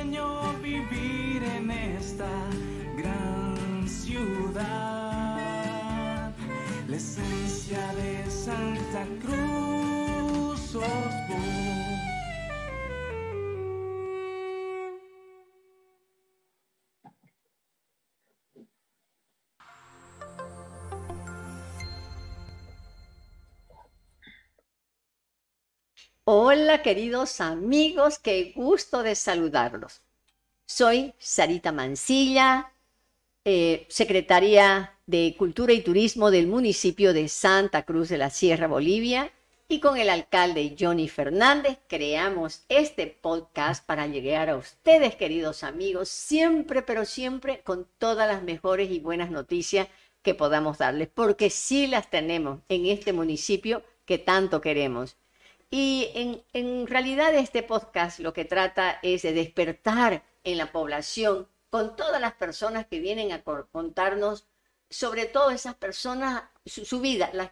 sueño vivir en esta gran ciudad. La esencia de Santa Cruz sos vos. Hola queridos amigos, qué gusto de saludarlos. Soy Sarita Mancilla, secretaria de Cultura y Turismo del municipio de Santa Cruz de la Sierra, Bolivia, y con el alcalde Johnny Fernández creamos este podcast para llegar a ustedes, queridos amigos, siempre, pero siempre con todas las mejores y buenas noticias que podamos darles, porque sí las tenemos en este municipio que tanto queremos. Y en realidad este podcast lo que trata es de despertar en la población con todas las personas que vienen a contarnos, sobre todo esas personas, su vida, las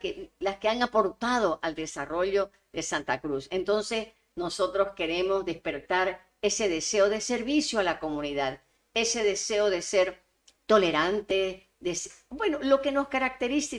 que han aportado al desarrollo de Santa Cruz. Entonces nosotros queremos despertar ese deseo de servicio a la comunidad, ese deseo de ser tolerante, bueno, lo que nos caracteriza,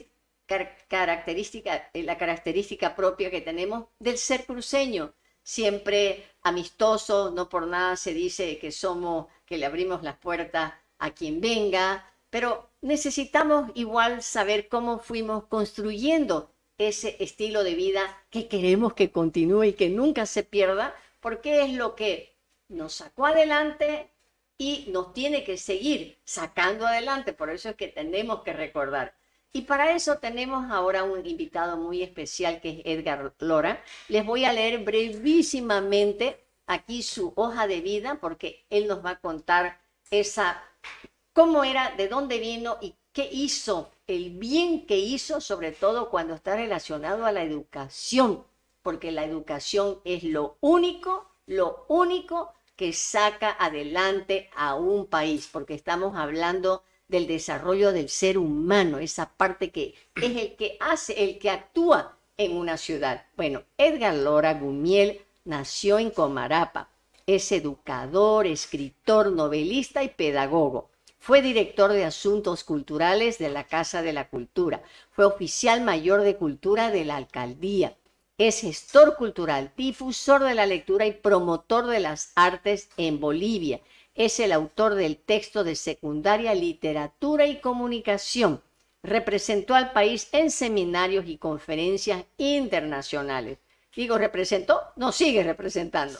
la característica propia que tenemos del ser cruceño, siempre amistoso, no por nada se dice que le abrimos las puertas a quien venga, pero necesitamos igual saber cómo fuimos construyendo ese estilo de vida que queremos que continúe y que nunca se pierda, porque es lo que nos sacó adelante y nos tiene que seguir sacando adelante, por eso es que tenemos que recordar. Y para eso tenemos ahora un invitado muy especial que es Edgar Lora. Les voy a leer brevísimamente aquí su hoja de vida porque él nos va a contar cómo era, de dónde vino y qué hizo, el bien que hizo, sobre todo cuando está relacionado a la educación, porque la educación es lo único que saca adelante a un país, porque estamos hablando del desarrollo del ser humano, esa parte que es el que actúa en una ciudad. Bueno, Edgar Lora Gumiel nació en Comarapa, es educador, escritor, novelista y pedagogo. Fue director de Asuntos Culturales de la Casa de la Cultura, fue oficial mayor de Cultura de la Alcaldía, es gestor cultural, difusor de la lectura y promotor de las artes en Bolivia. Es el autor del texto de secundaria Literatura y Comunicación. Representó al país en seminarios y conferencias internacionales. Digo, ¿representó? No, sigue representando.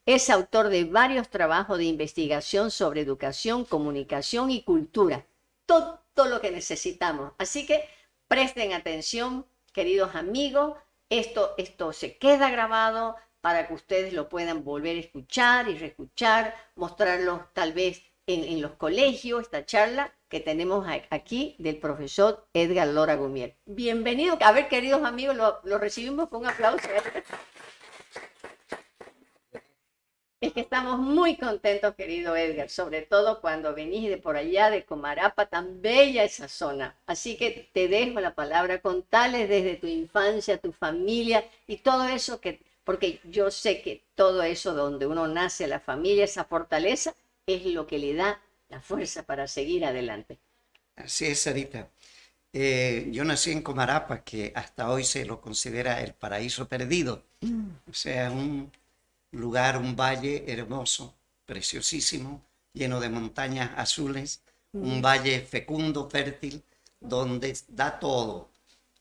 Es autor de varios trabajos de investigación sobre educación, comunicación y cultura. Todo lo que necesitamos. Así que presten atención, queridos amigos. Esto se queda grabado para que ustedes lo puedan volver a escuchar y reescuchar, mostrarlo tal vez en los colegios, esta charla que tenemos aquí del profesor Edgar Lora Gumiel. Bienvenido. A ver, queridos amigos, lo recibimos con un aplauso. Es que estamos muy contentos, querido Edgar, sobre todo cuando venís de por allá, de Comarapa, tan bella esa zona. Así que te dejo la palabra, contales desde tu infancia, tu familia y todo eso porque yo sé que todo eso donde uno nace, la familia, esa fortaleza, es lo que le da la fuerza para seguir adelante. Así es, Sarita. Yo nací en Comarapa, que hasta hoy se lo considera el paraíso perdido. O sea, un lugar, un valle hermoso, preciosísimo, lleno de montañas azules, un valle fecundo, fértil, donde da todo,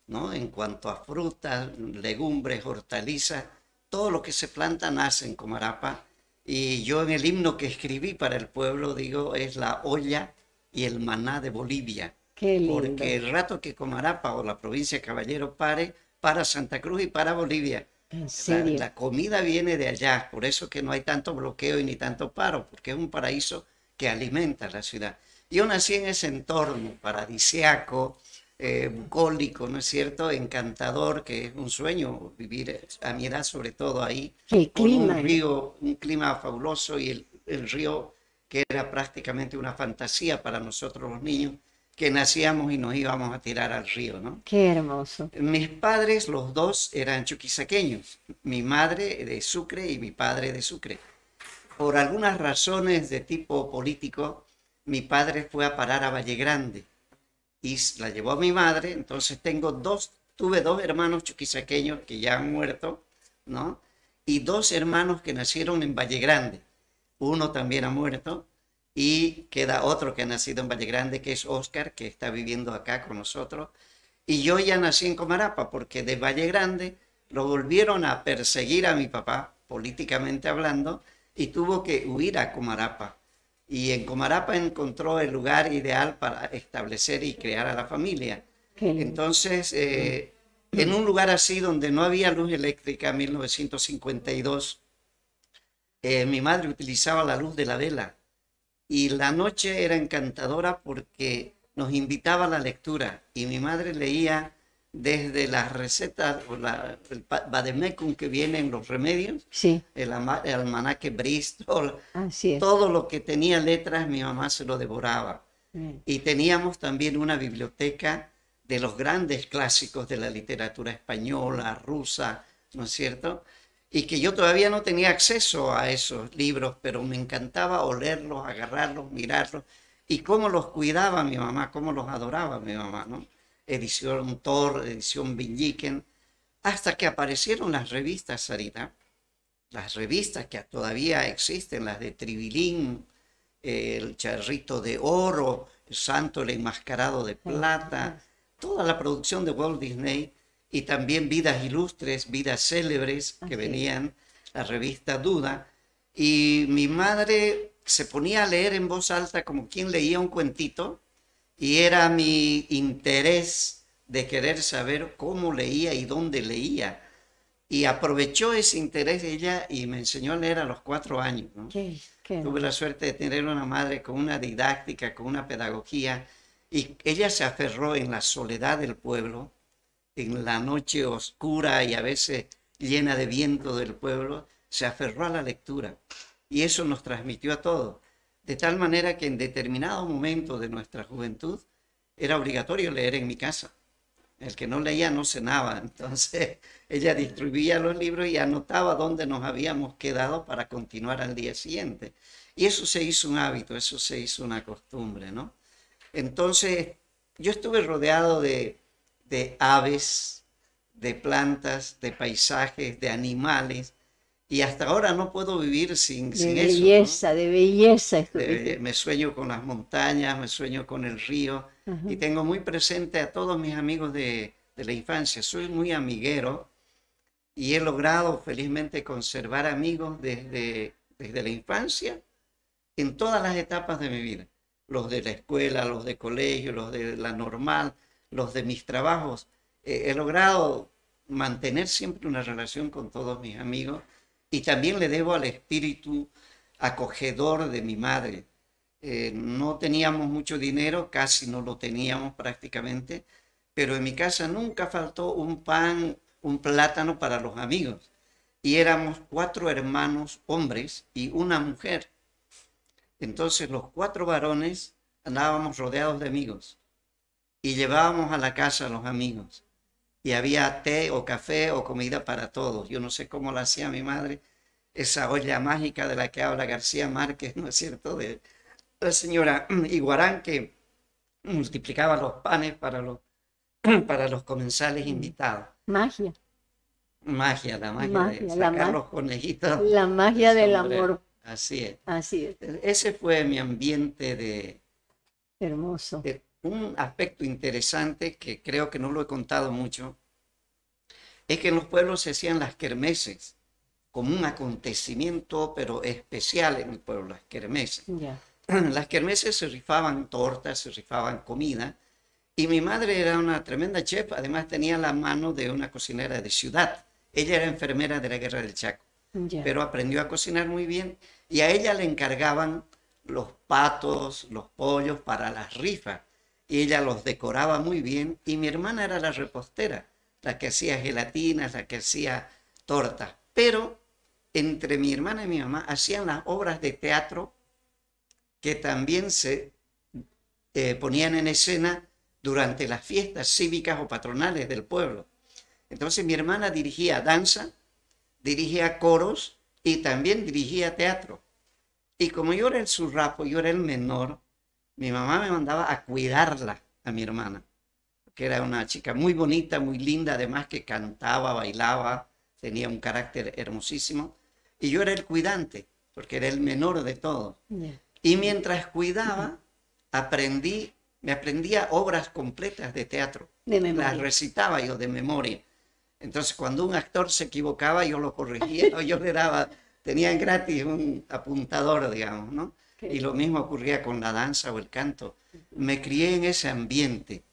¿no? En cuanto a frutas, legumbres, hortalizas, todo lo que se planta nace en Comarapa. Y yo en el himno que escribí para el pueblo digo, es la olla y el maná de Bolivia. Qué lindo. Porque el rato que Comarapa o la provincia de Caballero para Santa Cruz y para Bolivia. ¿En serio? La comida viene de allá, por eso que no hay tanto bloqueo y ni tanto paro, porque es un paraíso que alimenta la ciudad. Yo nací en ese entorno paradisiaco, bucólico, ¿no es cierto? Encantador, que es un sueño vivir a mi edad, sobre todo ahí. El clima. Un río, un clima fabuloso y el río que era prácticamente una fantasía para nosotros los niños, que nacíamos y nos íbamos a tirar al río, ¿no? Qué hermoso. Mis padres, los dos, eran chuquisaqueños. Mi madre de Sucre y mi padre de Sucre. por algunas razones de tipo político, mi padre fue a parar a Valle Grande y la llevó a mi madre. Entonces tuve dos hermanos chuquisaqueños que ya han muerto, ¿no? Y dos hermanos que nacieron en Valle Grande. Uno también ha muerto y queda otro que ha nacido en Valle Grande, que es Oscar, que está viviendo acá con nosotros. Y yo ya nací en Comarapa, porque de Valle Grande lo volvieron a perseguir a mi papá, políticamente hablando, y tuvo que huir a Comarapa. Y en Comarapa encontró el lugar ideal para establecer y crear a la familia. Entonces, en un lugar así donde no había luz eléctrica en 1952, mi madre utilizaba la luz de la vela. Y la noche era encantadora porque nos invitaba a la lectura. Y mi madre leía desde las recetas, el vademecum que viene en los remedios, Sí, el almanaque Bristol, así es. todo lo que tenía letras, mi mamá se lo devoraba. Y teníamos también una biblioteca de los grandes clásicos de la literatura española, rusa, ¿no es cierto? Y que yo todavía no tenía acceso a esos libros, pero me encantaba olerlos, agarrarlos, mirarlos, y cómo los cuidaba mi mamá, cómo los adoraba mi mamá, ¿no? Edición Thor, edición Villiquen, hasta que aparecieron las revistas, Sarita, las revistas que todavía existen, las de Tribilín, el Charrito de Oro, el Santo, el Enmascarado de Plata, toda la producción de Walt Disney, y también Vidas Ilustres, Vidas Célebres, que venían, la revista Duda, y mi madre se ponía a leer en voz alta como quien leía un cuentito, y era mi interés de querer saber cómo leía y dónde leía. Y aprovechó ese interés de ella y me enseñó a leer a los 4 años, ¿no? Tuve la suerte de tener una madre con una didáctica, con una pedagogía, y ella se aferró en la soledad del pueblo, en la noche oscura y a veces llena de viento del pueblo, se aferró a la lectura. Y eso nos transmitió a todos. De tal manera que en determinado momento de nuestra juventud era obligatorio leer en mi casa. El que no leía no cenaba. Entonces ella distribuía los libros y anotaba dónde nos habíamos quedado para continuar al día siguiente. Y eso se hizo un hábito, eso se hizo una costumbre, ¿no? Entonces yo estuve rodeado de aves, de plantas, de paisajes, de animales. Y hasta ahora no puedo vivir sin eso, ¿no? De belleza. Me sueño con las montañas, me sueño con el río, y tengo muy presente a todos mis amigos de la infancia. Soy muy amiguero y he logrado felizmente conservar amigos desde la infancia en todas las etapas de mi vida. Los de la escuela, los de colegio, los de la normal, los de mis trabajos. He logrado mantener siempre una relación con todos mis amigos. Y también le debo al espíritu acogedor de mi madre. No teníamos mucho dinero, casi no lo teníamos prácticamente, pero en mi casa nunca faltó un pan, un plátano para los amigos. Y éramos 4 hermanos hombres y una mujer. Entonces los 4 varones andábamos rodeados de amigos y llevábamos a la casa a los amigos. Y había té o café o comida para todos. Yo no sé cómo lo hacía mi madre, esa olla mágica de la que habla García Márquez, ¿no es cierto?, de la señora Iguarán, que multiplicaba los panes para los comensales invitados. Magia. Magia, la magia de sacar los conejitos. La magia del amor. Así es. Así es. Ese fue mi ambiente de... Hermoso. Un aspecto interesante que creo que no lo he contado mucho es que en los pueblos se hacían las kermeses como un acontecimiento pero especial en el pueblo, las kermeses. Yeah. Las kermeses se rifaban tortas, se rifaban comida, y mi madre era una tremenda chef, además tenía la mano de una cocinera de ciudad. Ella era enfermera de la Guerra del Chaco, pero aprendió a cocinar muy bien, y a ella le encargaban los patos, los pollos para las rifas. Y ella los decoraba muy bien, y mi hermana era la repostera, la que hacía gelatinas, la que hacía tortas. Pero entre mi hermana y mi mamá hacían las obras de teatro que también se ponían en escena durante las fiestas cívicas o patronales del pueblo. Entonces mi hermana dirigía danza, dirigía coros y también dirigía teatro. Y como yo era el surrapo, yo era el menor, mi mamá me mandaba a cuidarla, a mi hermana, que era una chica muy bonita, muy linda, además que cantaba, bailaba, tenía un carácter hermosísimo. Y yo era el cuidante, porque era el menor de todos. Ya. Y mientras cuidaba, me aprendía obras completas de teatro. De Las memoria. recitaba yo de memoria. Entonces, cuando un actor se equivocaba, yo lo corregía o yo le daba, tenían gratis un apuntador, digamos, ¿no? Y lo mismo ocurría con la danza o el canto. Me crié en ese ambiente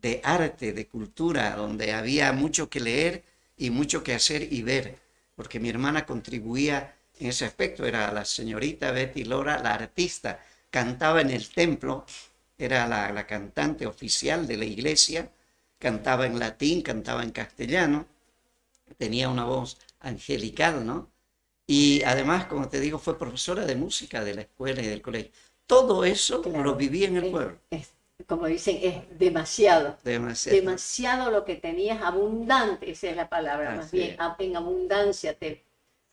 de arte, de cultura, donde había mucho que leer y mucho que hacer y ver, porque mi hermana contribuía en ese aspecto, era la señorita Betty Lora, la artista, cantaba en el templo, era la cantante oficial de la iglesia, cantaba en latín, cantaba en castellano, tenía una voz angelical, ¿no? Y además, como te digo, fue profesora de música de la escuela y del colegio. Todo eso Claro. lo viví en el pueblo. Como dicen, es demasiado. Demasiado. Demasiado lo que tenías, abundante, esa es la palabra, más Así bien, es. en abundancia te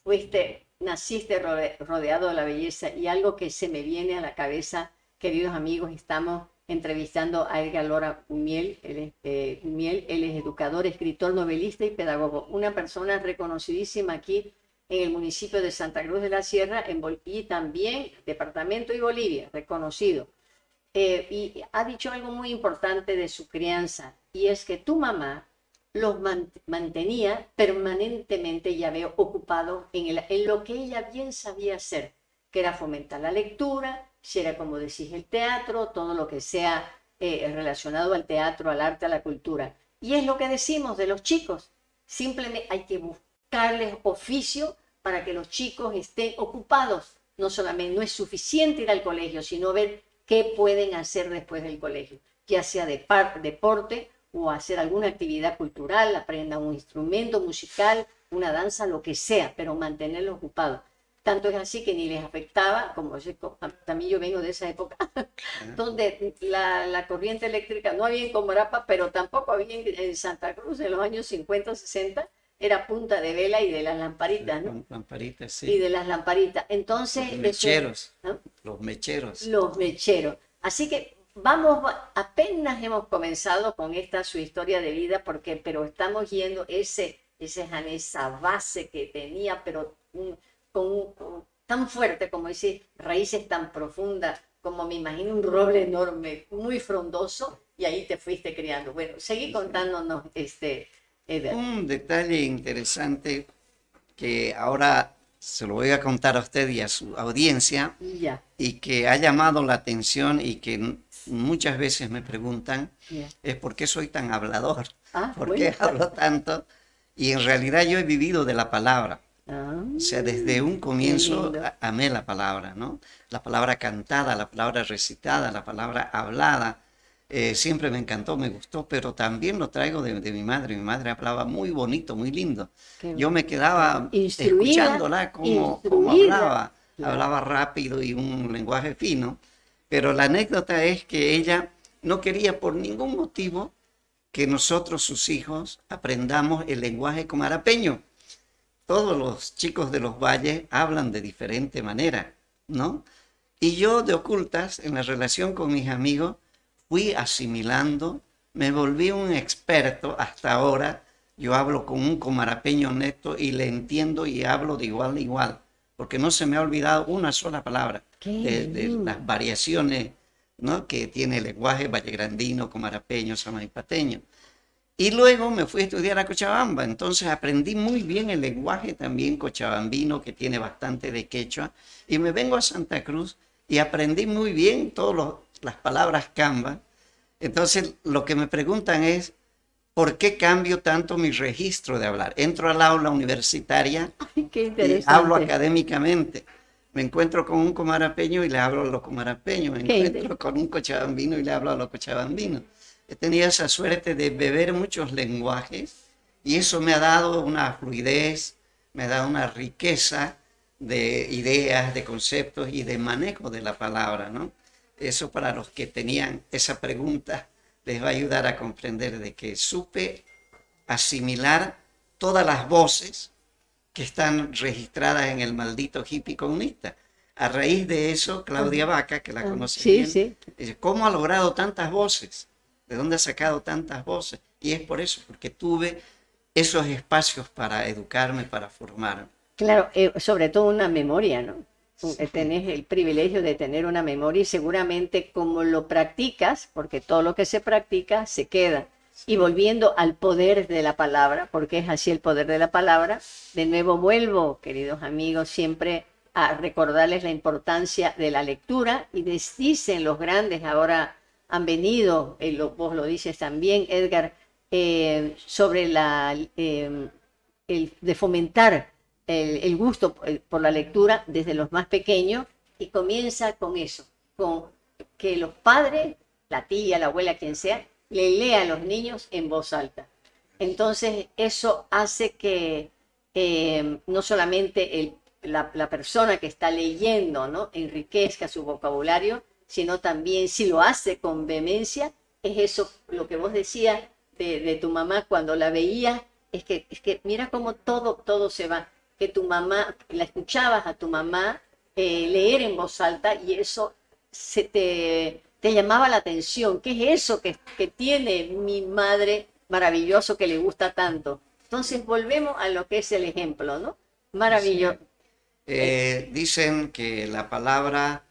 fuiste, naciste rodeado de la belleza. Y algo que se me viene a la cabeza, queridos amigos, estamos entrevistando a Edgar Lora Gumiel. Él es educador, escritor, novelista y pedagogo, una persona reconocidísima aquí en el municipio de Santa Cruz de la Sierra y también departamento y Bolivia, reconocido. Y ha dicho algo muy importante de su crianza, y es que tu mamá los mantenía permanentemente, ya veo, ocupados en lo que ella bien sabía hacer, que era fomentar la lectura, si era, como decís, el teatro, todo lo que sea relacionado al teatro, al arte, a la cultura. Y es lo que decimos de los chicos, simplemente hay que buscarles oficio para que los chicos estén ocupados. No solamente, no es suficiente ir al colegio, sino ver qué pueden hacer después del colegio, ya sea deporte o hacer alguna actividad cultural, aprendan un instrumento musical, una danza, lo que sea, pero mantenerlos ocupados. Tanto es así que ni les afectaba, como también yo vengo de esa época, donde la corriente eléctrica no había en Comarapa, pero tampoco había en Santa Cruz en los años 50, 60, era punta de vela y de las lamparitas, ¿no? Lamparitas, sí. Y de las lamparitas. Entonces, Los mecheros. ¿no? Los mecheros. Los mecheros. Así que apenas hemos comenzado con su historia de vida, pero estamos yendo esa base que tenía, pero tan fuerte, como dice, raíces tan profundas, como me imagino un roble enorme, muy frondoso, y ahí te fuiste criando. Bueno, seguí contándonos, Edgar. Un detalle interesante que ahora se lo voy a contar a usted y a su audiencia, Ya, y que ha llamado la atención y que muchas veces me preguntan, ya. es por qué soy tan hablador, Ah, por bueno. qué hablo tanto. Y en realidad yo he vivido de la palabra. Ah, O sea, desde un comienzo lindo. amé la palabra, ¿no? La palabra cantada, la palabra recitada, la palabra hablada. Siempre me encantó, me gustó, pero también lo traigo de mi madre. Mi madre hablaba muy bonito, muy lindo. Qué Yo me quedaba Instruida, escuchándola como instruida. hablaba. Claro. Hablaba rápido y un lenguaje fino. Pero la anécdota es que ella no quería por ningún motivo que nosotros, sus hijos, aprendamos el lenguaje comarapeño. Todos los chicos de los valles hablan de diferente manera, ¿no? Y yo de ocultas, en la relación con mis amigos, fui asimilando, me volví un experto hasta ahora. Yo hablo con un comarapeño neto y le entiendo y hablo de igual a igual, porque no se me ha olvidado una sola palabra de las variaciones, ¿no?, que tiene el lenguaje vallegrandino, comarapeño, samanipateño. Y luego me fui a estudiar a Cochabamba, entonces aprendí muy bien el lenguaje también cochabambino, que tiene bastante de quechua, y me vengo a Santa Cruz y aprendí muy bien todas las palabras camba. Entonces lo que me preguntan es, ¿por qué cambio tanto mi registro de hablar? Entro al aula universitaria Ay, qué y interesante. hablo académicamente. Me encuentro con un comarapeño y le hablo a los comarapeños. Me encuentro con un cochabambino y le hablo a los cochabambinos. He tenido esa suerte de beber muchos lenguajes y eso me ha dado una fluidez, me ha dado una riqueza de ideas, de conceptos y de manejo de la palabra, ¿no? Eso, para los que tenían esa pregunta, les va a ayudar a comprender de que supe asimilar todas las voces que están registradas en el maldito hippie comunista. a raíz de eso, Claudia Vaca, que la conoce Sí, bien, sí. dice, ¿cómo ha logrado tantas voces? ¿De dónde ha sacado tantas voces? Y es por eso, porque tuve esos espacios para educarme, para formarme. Claro, sobre todo una memoria, ¿no? Tenés el privilegio de tener una memoria y seguramente como lo practicas, porque todo lo que se practica se queda. Y volviendo al poder de la palabra, porque es así el poder de la palabra, de nuevo vuelvo, queridos amigos, siempre a recordarles la importancia de la lectura y dicen los grandes, ahora han venido, vos lo dices también, Edgar, sobre el de fomentar el gusto por la lectura desde los más pequeños y comienza con eso, con que los padres, la tía, la abuela, quien sea, le lea a los niños en voz alta. Entonces eso hace que no solamente la persona que está leyendo, ¿no?, enriquezca su vocabulario, sino también si lo hace con vehemencia, es eso lo que vos decías de tu mamá cuando la veías, es que mira cómo todo se va, que tu mamá, la escuchabas a tu mamá leer en voz alta y eso te llamaba la atención. ¿Qué es eso que tiene mi madre maravilloso que le gusta tanto? Entonces volvemos a lo que es el ejemplo, ¿no? Maravilloso. Dicen que la palabra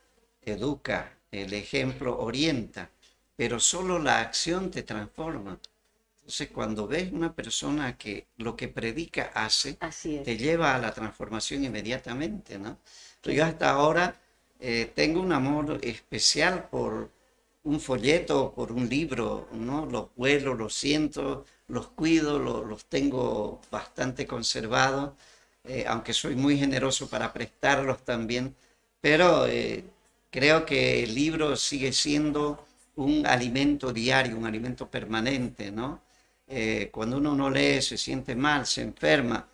educa, el ejemplo orienta, pero solo la acción te transforma. Entonces, cuando ves una persona que lo que predica hace, Así es. te lleva a la transformación inmediatamente, ¿no? Yo hasta ahora tengo un amor especial por un folleto, por un libro, ¿no? Los vuelo, los siento, los cuido, los tengo bastante conservados, aunque soy muy generoso para prestarlos también, pero creo que el libro sigue siendo un alimento diario, un alimento permanente, ¿no? Cuando uno no lee se siente mal, se enferma,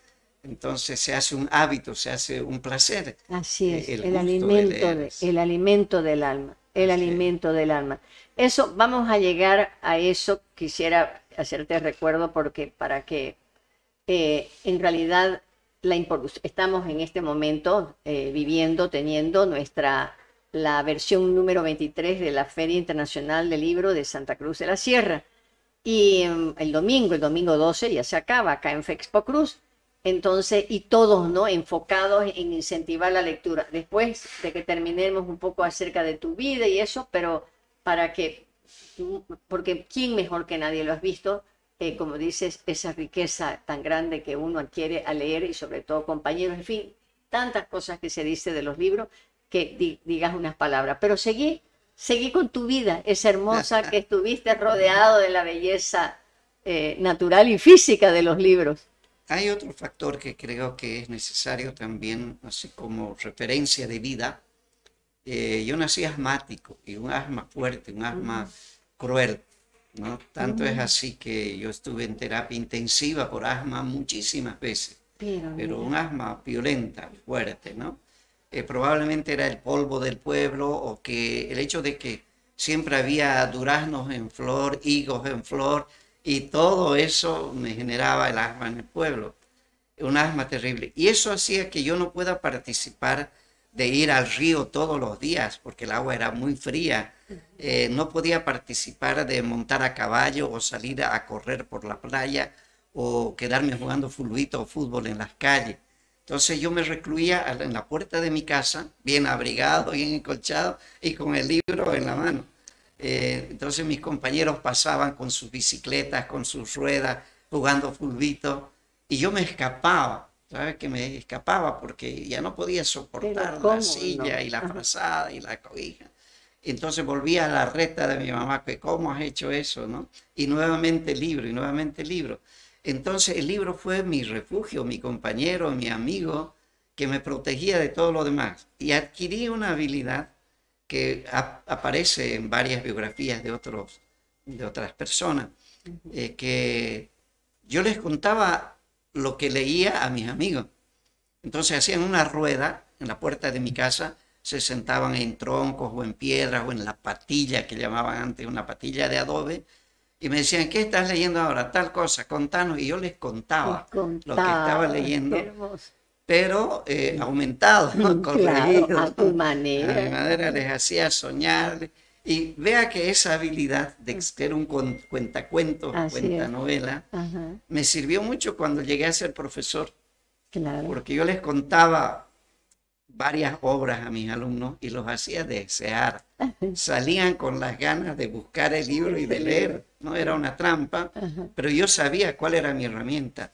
entonces se hace un hábito, se hace un placer. Así es, El el gusto de alimento, leer. el alimento del alma, el Así es. alimento del alma. Eso, vamos a llegar a eso, quisiera hacerte recuerdo porque para que en realidad estamos en este momento viviendo, teniendo la versión número 23 de la Feria Internacional del Libro de Santa Cruz de la Sierra. Y el domingo 12 ya se acaba acá en Fexpo Cruz. Entonces, y todos, ¿no?, enfocados en incentivar la lectura. Después de que terminemos un poco acerca de tu vida y eso, pero porque quién mejor que nadie lo has visto, como dices, esa riqueza tan grande que uno adquiere al leer y sobre todo compañeros, en fin, tantas cosas que se dice de los libros, que digas unas palabras. Pero seguí con tu vida, esa hermosa que estuviste rodeado de la belleza natural y física de los libros. Hay otro factor que creo que es necesario también, así como referencia de vida. Yo nací asmático y un asma fuerte, un asma cruel, ¿no? Tanto es así que yo estuve en terapia intensiva por asma muchísimas veces, pero un asma violenta, fuerte, ¿no? Probablemente era el polvo del pueblo o que el hecho de que siempre había duraznos en flor, higos en flor, y todo eso me generaba el asma en el pueblo, un asma terrible. Y eso hacía que yo no pueda participar de ir al río todos los días, porque el agua era muy fría. No podía participar de montar a caballo o salir a correr por la playa o quedarme jugando fulbito o fútbol en las calles. Entonces yo me recluía en la puerta de mi casa, bien abrigado, bien encolchado y con el libro en la mano. Entonces mis compañeros pasaban con sus bicicletas, con sus ruedas, jugando fulbito, y yo me escapaba, ¿sabes? Que me escapaba porque ya no podía soportar la silla y la frazada y la cobija. Entonces volvía a la reta de mi mamá, que ¿cómo has hecho eso, no? Y nuevamente libro, y nuevamente libro. Entonces el libro fue mi refugio, mi compañero, mi amigo, que me protegía de todo lo demás. Y adquirí una habilidad que aparece en varias biografías de otras personas, que yo les contaba lo que leía a mis amigos. Entonces hacían una rueda en la puerta de mi casa, se sentaban en troncos o en piedras o en la patilla que llamaban antes, una patilla de adobe, y me decían, ¿qué estás leyendo ahora? Tal cosa, contanos. Y yo les contaba lo que estaba leyendo. pero aumentado, ¿no? Claro, Corregido, a tu ¿no? manera. A mi manera les hacía soñar. Y vea que esa habilidad de ser un cuentacuentos, Así es. cuentanovela, Ajá, me sirvió mucho cuando llegué a ser profesor, claro. porque yo les contaba varias obras a mis alumnos y los hacía desear. Salían con las ganas de buscar el libro y de leer. No era una trampa, Ajá. pero yo sabía cuál era mi herramienta.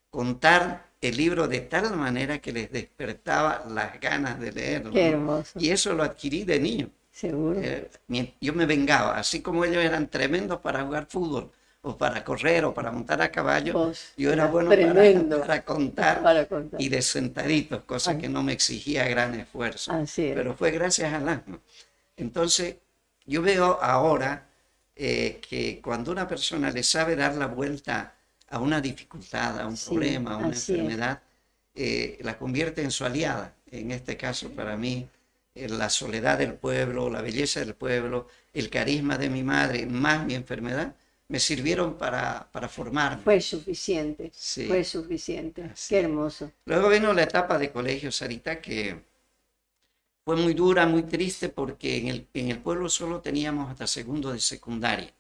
Contar el libro de tal manera que les despertaba las ganas de leerlo, Qué ¿no? hermoso. Y eso lo adquirí de niño. Seguro. Yo me vengaba, así como ellos eran tremendos para jugar fútbol, o para correr, o para montar a caballo, Vos yo era eras bueno tremendo para contar para contar. y de sentaditos, cosa Ah. que no me exigía gran esfuerzo. Así es. Pero fue gracias al asma. Entonces, yo veo ahora que cuando una persona le sabe dar la vuelta a una dificultad, a un Sí, problema, a una así es. enfermedad, la convierte en su aliada. En este caso, para mí, la soledad del pueblo, la belleza del pueblo, el carisma de mi madre, más mi enfermedad, me sirvieron para formarme. Fue suficiente. Sí. Fue suficiente. Así. Qué hermoso. Luego vino la etapa de colegio, Sarita, que fue muy dura, muy triste, porque en el pueblo solo teníamos hasta segundo de secundaria.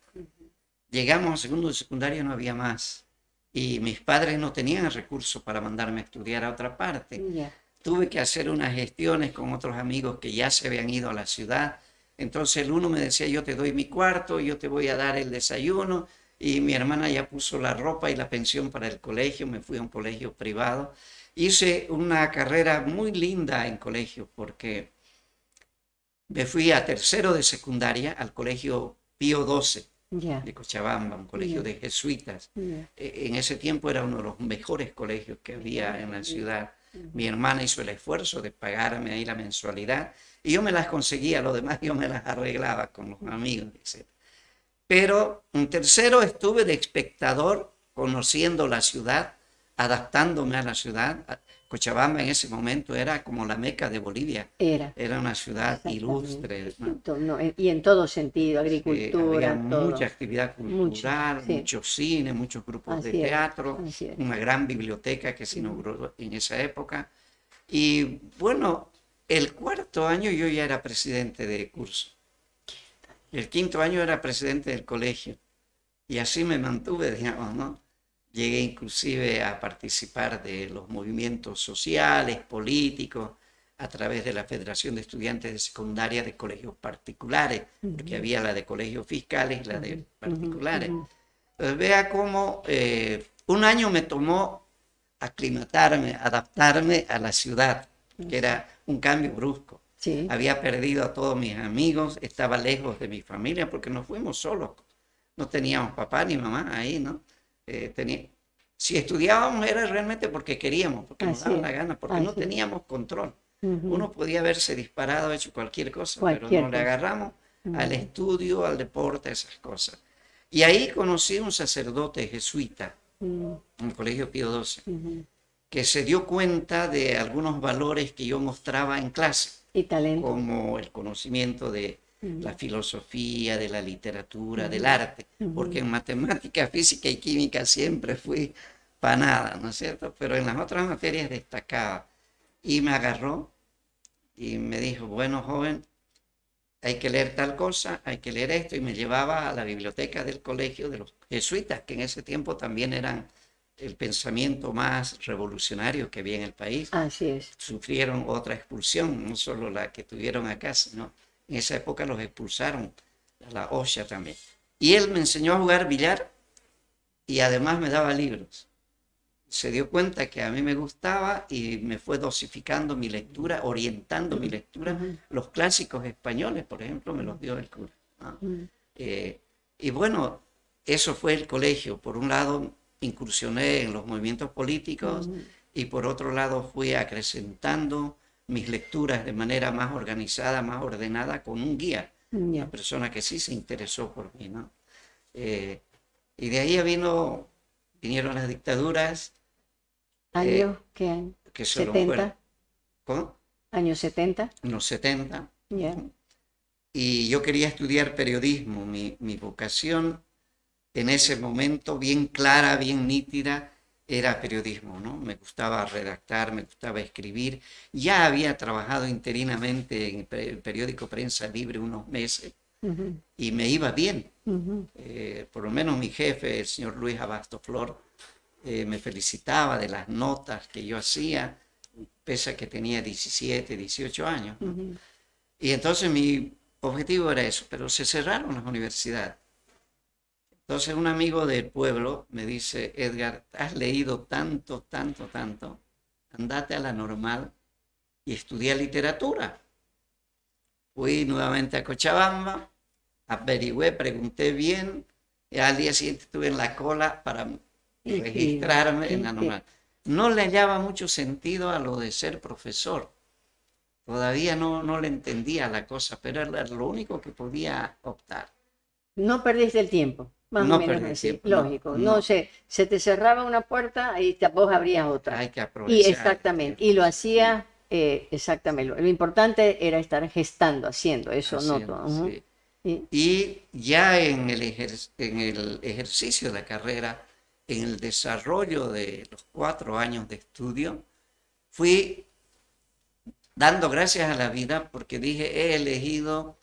Llegamos a segundo de secundaria, no había más. Y mis padres no tenían recursos para mandarme a estudiar a otra parte. Ya. Tuve que hacer unas gestiones con otros amigos que ya se habían ido a la ciudad. Entonces el uno me decía, yo te doy mi cuarto, yo te voy a dar el desayuno. Y mi hermana ya puso la ropa y la pensión para el colegio. Me fui a un colegio privado. Hice una carrera muy linda en colegio porque me fui a tercero de secundaria al colegio Pío XII Ya. de Cochabamba, un colegio de jesuitas. Ya. En ese tiempo era uno de los mejores colegios que había en la ciudad. Mi hermana hizo el esfuerzo de pagarme ahí la mensualidad y yo me las conseguía, lo demás yo me las arreglaba con los amigos, etc. Pero en tercero estuve de espectador, conociendo la ciudad, adaptándome a la ciudad. Cochabamba en ese momento era como la Meca de Bolivia. Era una ciudad ilustre, ¿no? No, y en todo sentido, agricultura, había todo. mucha actividad cultural, sí. mucho cine, muchos grupos Así de es, teatro, así es. una gran biblioteca que se inauguró en esa época. Y bueno, el cuarto año yo ya era presidente de curso. El quinto año era presidente del colegio. Y así me mantuve, digamos, ¿no? Llegué inclusive a participar de los movimientos sociales, políticos, a través de la Federación de Estudiantes de Secundaria de Colegios Particulares, porque había la de colegios fiscales y la de particulares. Entonces vea cómo un año me tomó aclimatarme, adaptarme a la ciudad, que era un cambio brusco. Sí. Había perdido a todos mis amigos, estaba lejos de mi familia porque nos fuimos solos. No teníamos papá ni mamá ahí, ¿no? Si estudiábamos era realmente porque queríamos, porque nos daba la gana, porque no teníamos control. Uno podía haberse disparado, hecho cualquier cosa, pero no le agarramos al estudio, al deporte, a esas cosas. Y ahí conocí a un sacerdote jesuita, en el colegio Pío XII, que se dio cuenta de algunos valores que yo mostraba en clase, y talento, como el conocimiento de la filosofía, de la literatura, del arte, porque en matemática, física y química siempre fui panada, ¿no es cierto? Pero en las otras materias destacaba. Y me agarró y me dijo, bueno, joven, hay que leer tal cosa, hay que leer esto, y me llevaba a la biblioteca del colegio de los jesuitas, que en ese tiempo también eran el pensamiento más revolucionario que había en el país. Así es. Sufrieron otra expulsión, no solo la que tuvieron acá, sino en esa época los expulsaron, a la OSHA también. Y él me enseñó a jugar billar y además me daba libros. Se dio cuenta que a mí me gustaba y me fue dosificando mi lectura, orientando mi lectura. Los clásicos españoles, por ejemplo, me los dio el cura, ¿no? Y bueno, eso fue el colegio. Por un lado, incursioné en los movimientos políticos y por otro lado fui acrecentando mis lecturas de manera más organizada, más ordenada, con un guía, una persona que sí se interesó por mí, ¿no? Y de ahí vinieron las dictaduras. ¿Años? ¿Qué año? Que solo ¿70? ¿Cómo? ¿Años 70? En los 70. Ya. Y yo quería estudiar periodismo. Mi vocación en ese momento, bien clara, bien nítida, era periodismo, ¿no? Me gustaba redactar, me gustaba escribir. Ya había trabajado interinamente en el periódico Prensa Libre unos meses y me iba bien. Por lo menos mi jefe, el señor Luis Abasto Flor, me felicitaba de las notas que yo hacía, pese a que tenía 17, 18 años, ¿no? Y entonces mi objetivo era eso, pero se cerraron las universidades. Entonces un amigo del pueblo me dice, Edgar, has leído tanto, tanto, tanto, andate a la Normal y estudia literatura. Fui nuevamente a Cochabamba, averigüé, pregunté bien, y al día siguiente estuve en la cola para registrarme en la Normal. No le hallaba mucho sentido a lo de ser profesor. Todavía no le entendía la cosa, pero era lo único que podía optar. No perdiste el tiempo, más No o menos perdí así, tiempo, lógico. no. No sé, se te cerraba una puerta y vos abrías otra. Hay que Y aprovechar. exactamente, y lo hacía exactamente. Lo importante era estar gestando, haciendo, eso Haciendo, noto. sí. Sí. Y ya en el ejercicio de la carrera, en el desarrollo de los 4 años de estudio, fui dando gracias a la vida porque dije, he elegido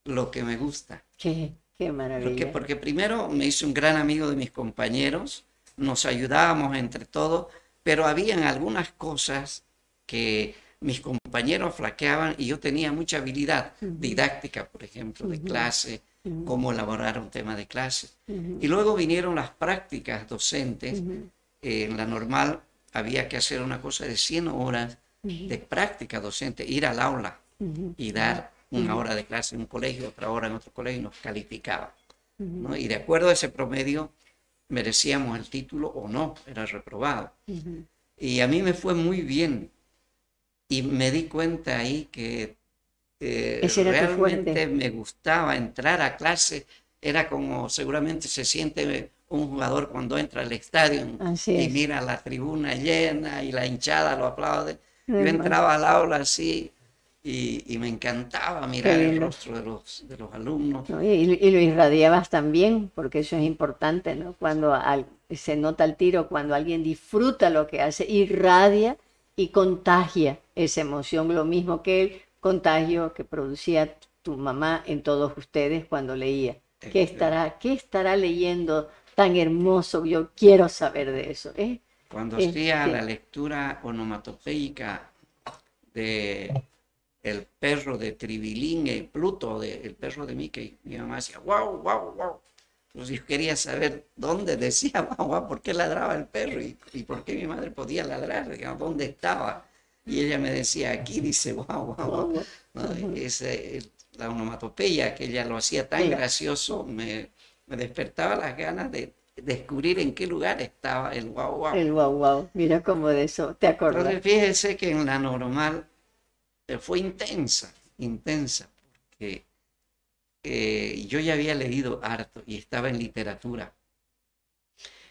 lo que me gusta. Qué maravilla. Porque primero me hice un gran amigo de mis compañeros, nos ayudábamos entre todos, pero habían algunas cosas que mis compañeros flaqueaban y yo tenía mucha habilidad didáctica, por ejemplo, de clase, cómo elaborar un tema de clase. Y luego vinieron las prácticas docentes. En la Normal había que hacer una cosa de 100 horas de práctica docente, ir al aula y dar una hora de clase en un colegio, otra hora en otro colegio y nos calificaban, ¿no? Y de acuerdo a ese promedio merecíamos el título o no, era reprobado. Y a mí me fue muy bien y me di cuenta ahí que realmente me gustaba entrar a clase. Era como seguramente se siente un jugador cuando entra al estadio y mira la tribuna llena y la hinchada lo aplaude. Yo entraba al aula así y me encantaba mirar el rostro de los alumnos. ¿No? Y lo irradiabas también, porque eso es importante, ¿no? Cuando se nota el tiro, cuando alguien disfruta lo que hace, irradia y contagia esa emoción, lo mismo que el contagio que producía tu mamá en todos ustedes cuando leía. ¿Qué estará leyendo tan hermoso? Yo quiero saber de eso. Cuando hacía la lectura onomatopeica de El perro de Tribilín, Pluto, el perro de Mickey, mi mamá decía, wow, wow, wow. Entonces yo quería saber dónde decía wow, wow, por qué ladraba el perro y por qué mi madre podía ladrar, digamos, dónde estaba. Y ella me decía, aquí dice wow, wow, wow. ¿No? La onomatopeya, que ella lo hacía tan gracioso, me despertaba las ganas de descubrir en qué lugar estaba el guau guau. El guau guau, mira cómo de eso te acordás. Entonces fíjese que en la Normal fue intensa, porque yo ya había leído harto y estaba en literatura.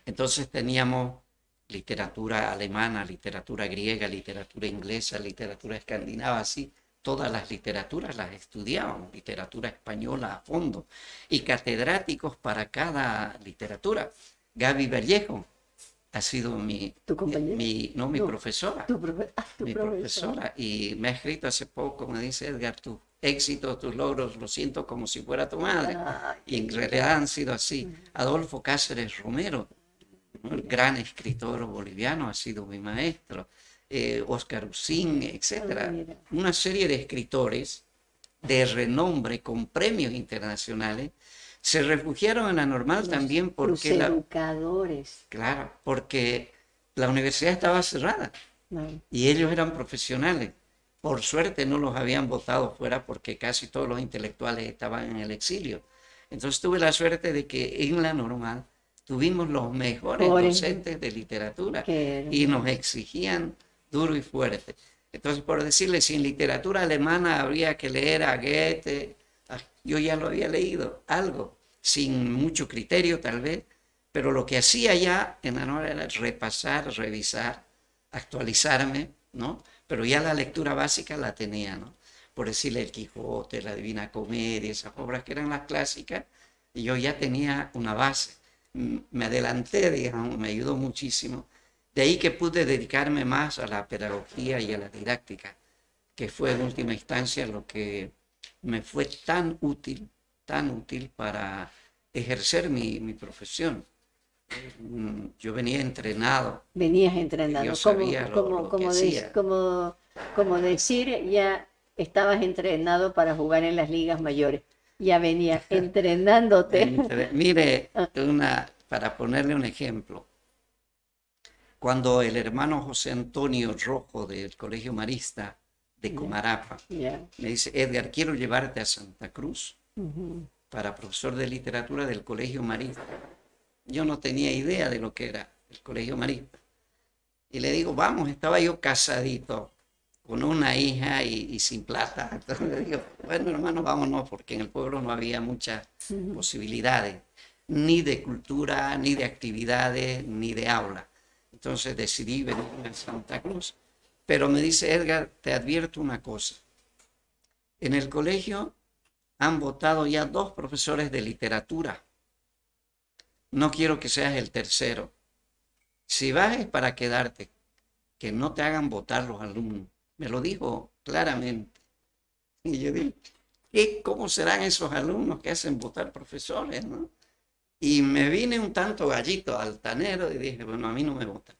Entonces teníamos literatura alemana, literatura griega, literatura inglesa, literatura escandinava, así. Todas las literaturas las estudiábamos, literatura española a fondo, y catedráticos para cada literatura. Gaby Vallejo ha sido mi profesora. Mi profesora. Y me ha escrito hace poco, me dice, Edgar, tus éxitos, tus logros, lo siento como si fuera tu madre. Y en realidad han sido así. Adolfo Cáceres Romero, ¿no? El gran escritor boliviano, ha sido mi maestro. Oscar Usín, etcétera, una serie de escritores de renombre con premios internacionales se refugiaron en la Normal también porque los educadores. Claro, porque la universidad estaba cerrada y ellos eran profesionales. Por suerte no los habían votado fuera porque casi todos los intelectuales estaban en el exilio. Entonces tuve la suerte de que en la Normal tuvimos los mejores docentes de literatura y nos exigían duro y fuerte. Entonces, por decirle, si en literatura alemana habría que leer a Goethe, yo ya lo había leído, algo, sin mucho criterio tal vez, pero lo que hacía ya en la Normal era repasar, revisar, actualizarme, ¿no? Pero ya la lectura básica la tenía, ¿no? Por decirle El Quijote, la Divina Comedia, esas obras que eran las clásicas, y yo ya tenía una base. Me adelanté, digamos, me ayudó muchísimo. De ahí que pude dedicarme más a la pedagogía y a la didáctica, que fue en última instancia lo que me fue tan útil para ejercer mi profesión. Yo venía entrenado. Venías entrenando. Yo sabía lo que hacía. Como decir, ya estabas entrenado para jugar en las ligas mayores. Ya venías entrenándote. Mire, para ponerle un ejemplo, cuando el hermano José Antonio Rojo del Colegio Marista de Comarapa me dice, Edgar, quiero llevarte a Santa Cruz para profesor de literatura del Colegio Marista. Yo no tenía idea de lo que era el Colegio Marista. Y le digo, vamos, estaba yo casadito con una hija y sin plata. Entonces le digo, bueno, hermano, vámonos, porque en el pueblo no había muchas posibilidades, ni de cultura, ni de actividades, ni de aula. Entonces decidí venir a Santa Cruz. Pero me dice, Edgar, te advierto una cosa. En el colegio han votado ya 2 profesores de literatura. No quiero que seas el tercero. Si vas es para quedarte, que no te hagan votar los alumnos. Me lo dijo claramente. Y yo dije, ¿cómo serán esos alumnos que hacen votar profesores, no? Y me vine un tanto gallito, altanero, y dije, bueno, a mí no me votan.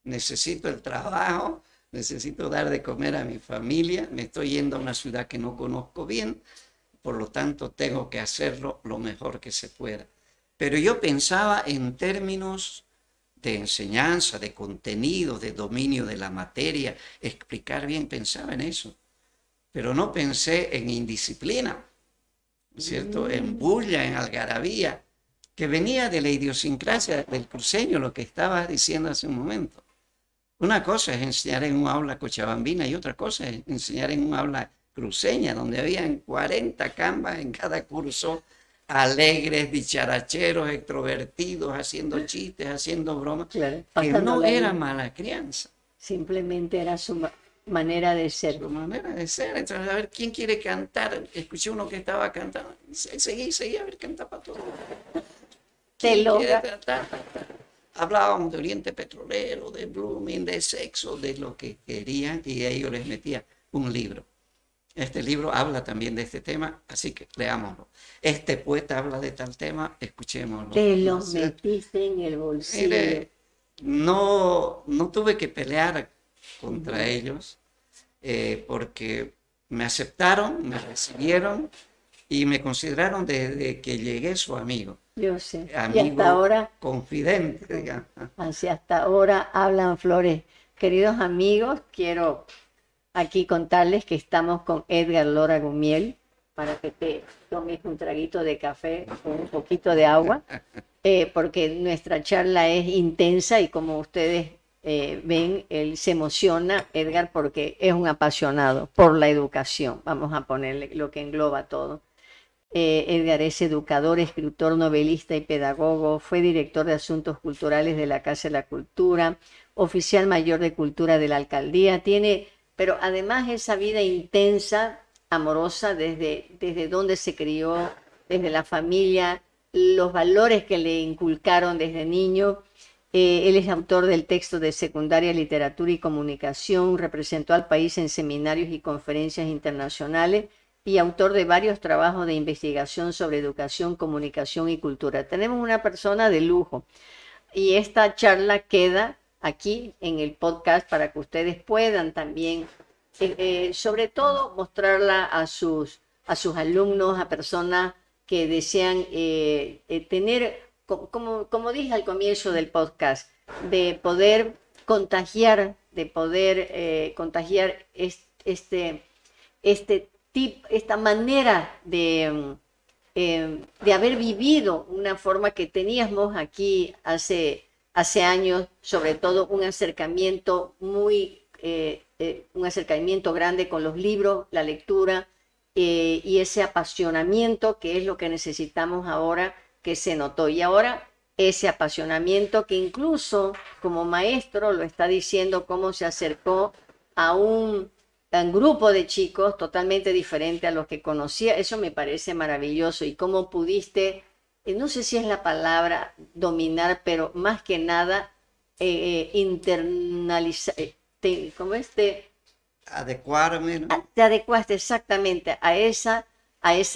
Necesito el trabajo, necesito dar de comer a mi familia, me estoy yendo a una ciudad que no conozco bien, por lo tanto tengo que hacerlo lo mejor que se pueda. Pero yo pensaba en términos de enseñanza, de contenido, de dominio de la materia, explicar bien, pensaba en eso. Pero no pensé en indisciplina, ¿cierto? En bulla, en algarabía, que venía de la idiosincrasia del cruceño, lo que estabas diciendo hace un momento. Una cosa es enseñar en un aula cochabambina y otra cosa es enseñar en un aula cruceña, donde habían 40 cambas en cada curso, alegres, dicharacheros, extrovertidos, haciendo chistes, haciendo bromas, Claro, que no era mala crianza. Simplemente era su manera de ser. Su manera de ser. Entonces, a ver, ¿quién quiere cantar? Escuché uno que estaba cantando. Seguí, a ver, canta para todo. Te logra. Hablábamos de Oriente Petrolero, de Blooming, de sexo, de lo que querían, y a ellos les metía un libro. Este libro habla también de este tema, así que leámoslo. Este poeta habla de tal tema, escuchémoslo. Te los metiste en el bolsillo. Mire, no tuve que pelear contra ellos, porque me aceptaron, me recibieron y me consideraron desde que llegué su amigo. Yo sé. Amigo, y hasta ahora, confidente, digamos. así hasta ahora hablan flores. Queridos amigos, quiero aquí contarles que estamos con Edgar Lora Gumiel para que te tomes un traguito de café con un poquito de agua, porque nuestra charla es intensa y como ustedes ven, él se emociona, Edgar, porque es un apasionado por la educación. Vamos a ponerle lo que engloba todo. Edgar es educador, escritor, novelista y pedagogo, fue director de Asuntos Culturales de la Casa de la Cultura, oficial mayor de Cultura de la Alcaldía, pero además esa vida intensa, amorosa, desde donde se crió, desde la familia, los valores que le inculcaron desde niño. Él es autor del texto de secundaria, literatura y comunicación, representó al país en seminarios y conferencias internacionales, y autor de varios trabajos de investigación sobre educación, comunicación y cultura. Tenemos una persona de lujo y esta charla queda aquí en el podcast para que ustedes puedan también, sobre todo, mostrarla a sus alumnos, a personas que desean tener, como dije al comienzo del podcast, de poder contagiar, esta manera de haber vivido una forma que teníamos aquí hace años, sobre todo un acercamiento un acercamiento grande con los libros, la lectura, y ese apasionamiento que es lo que necesitamos ahora, que se notó. Y ahora ese apasionamiento que incluso como maestro lo está diciendo, cómo se acercó a un grupo de chicos totalmente diferente a los que conocía. Eso me parece maravilloso. Y cómo pudiste, no sé si es la palabra dominar, pero más que nada internalizar, ¿cómo es? Adecuarme, ¿no? Te adecuaste exactamente a esa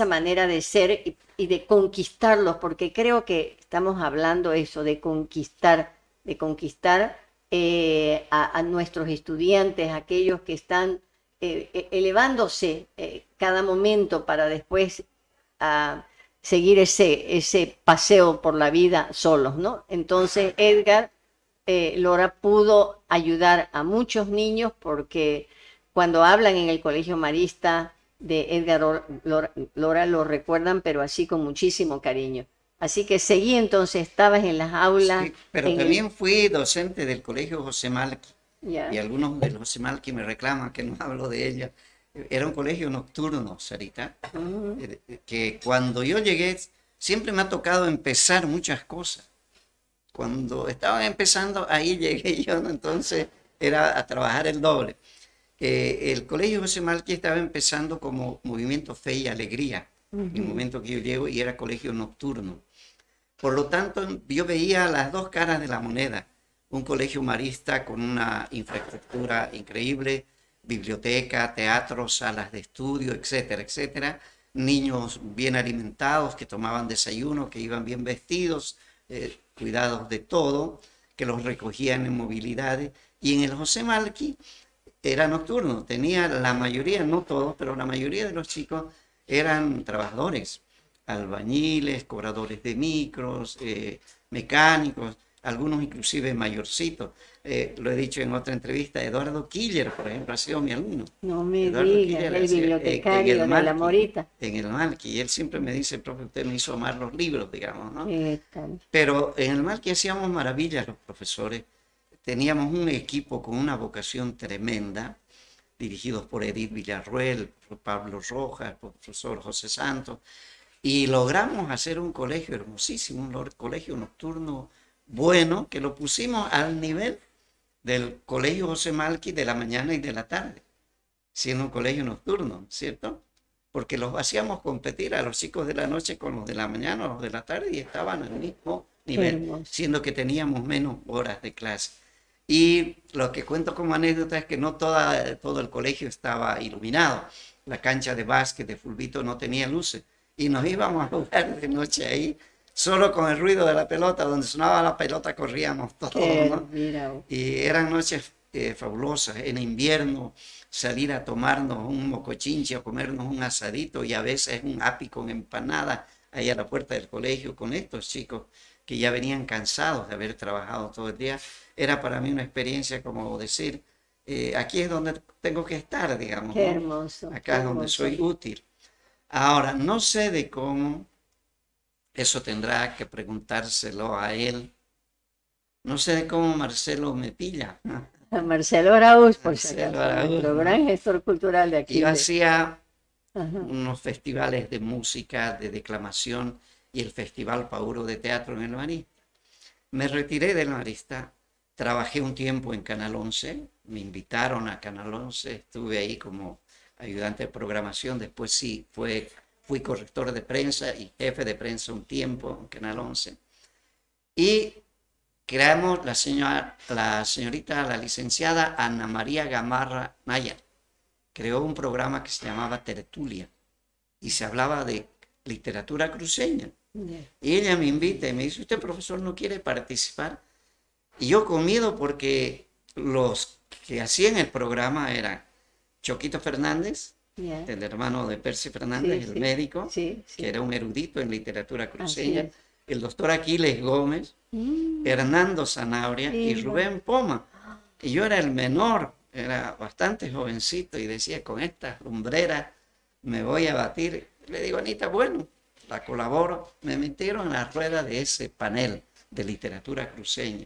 manera de ser y de conquistarlos, porque creo que estamos hablando eso, de conquistar a nuestros estudiantes, aquellos que están elevándose cada momento para después seguir ese paseo por la vida solos, ¿no? Entonces Edgar Lora pudo ayudar a muchos niños porque cuando hablan en el Colegio Marista de Edgar Lora lo recuerdan, pero así con muchísimo cariño. Así que seguí entonces, estabas en las aulas. Sí, pero también fui docente del Colegio José Malqui. Ya. Y algunos de los José Malqui me reclaman que no hablo de ella. Era un colegio nocturno, Sarita, que cuando yo llegué siempre me ha tocado empezar muchas cosas. Cuando estaban empezando, ahí llegué yo, ¿no? Entonces era a trabajar el doble. El Colegio José Malqui estaba empezando como Movimiento Fe y Alegría, en el momento que yo llego, y era colegio nocturno. Por lo tanto, yo veía las dos caras de la moneda. Un colegio marista con una infraestructura increíble, biblioteca, teatro, salas de estudio, etcétera, etcétera. Niños bien alimentados, que tomaban desayuno, que iban bien vestidos, cuidados de todo, que los recogían en movilidades. Y en el José Malqui era nocturno, tenía la mayoría, no todos, pero la mayoría de los chicos eran trabajadores, albañiles, cobradores de micros, mecánicos, algunos inclusive mayorcitos. Lo he dicho en otra entrevista, Eduardo Killer, por ejemplo, ha sido mi alumno. No me Eduardo digas, Killer el bibliotecario de la Morita. En el Malqui, y él siempre me dice, profe, usted me hizo amar los libros, digamos, ¿no? Tal. Pero en el Malqui hacíamos maravillas los profesores. Teníamos un equipo con una vocación tremenda, dirigidos por Edith Villarruel, por Pablo Rojas, por el profesor José Santos, y logramos hacer un colegio hermosísimo, un colegio nocturno bueno, que lo pusimos al nivel del Colegio José Malqui de la mañana y de la tarde, siendo un colegio nocturno, ¿cierto? Porque los hacíamos competir a los chicos de la noche con los de la mañana o los de la tarde y estaban al mismo nivel, siendo que teníamos menos horas de clase. Y lo que cuento como anécdota es que no todo el colegio estaba iluminado. La cancha de básquet de fulbito no tenía luces y nos íbamos a jugar de noche ahí, solo con el ruido de la pelota, donde sonaba la pelota corríamos todos, ¿no? Y eran noches fabulosas. En invierno salir a tomarnos un mocochinche o comernos un asadito y a veces un api con empanada ahí a la puerta del colegio con estos chicos que ya venían cansados de haber trabajado todo el día. Era para mí una experiencia como decir, aquí es donde tengo que estar, digamos. Qué hermoso. Acá es donde soy útil. Ahora, no sé de cómo, eso tendrá que preguntárselo a él. No sé de cómo Marcelo me pilla. Marcelo Araúz, por Marcelo Araúz, nuestro gran gestor cultural de aquí. Yo hacía unos festivales de música, de declamación y el Festival Pauro de Teatro en el Marista. Me retiré del Marista, trabajé un tiempo en Canal 11, me invitaron a Canal 11, estuve ahí como ayudante de programación, después sí fui corrector de prensa y jefe de prensa un tiempo en Canal 11. Y creamos la licenciada Ana María Gamarra Naya, creó un programa que se llamaba Tertulia y se hablaba de literatura cruceña. Y ella me invita y me dice, ¿usted, profesor, no quiere participar? Y yo con miedo porque los que hacían el programa eran Choquito Fernández, el hermano de Percy Fernández, el médico, que era un erudito en literatura cruceña, el doctor Aquiles Gómez, Hernando Zanabria y Rubén Poma. Y yo era el menor, era bastante jovencito y decía, con estas lumbreras me voy a batir. Le digo, Anita, bueno, la colaboro. Me metieron en la rueda de ese panel de literatura cruceña.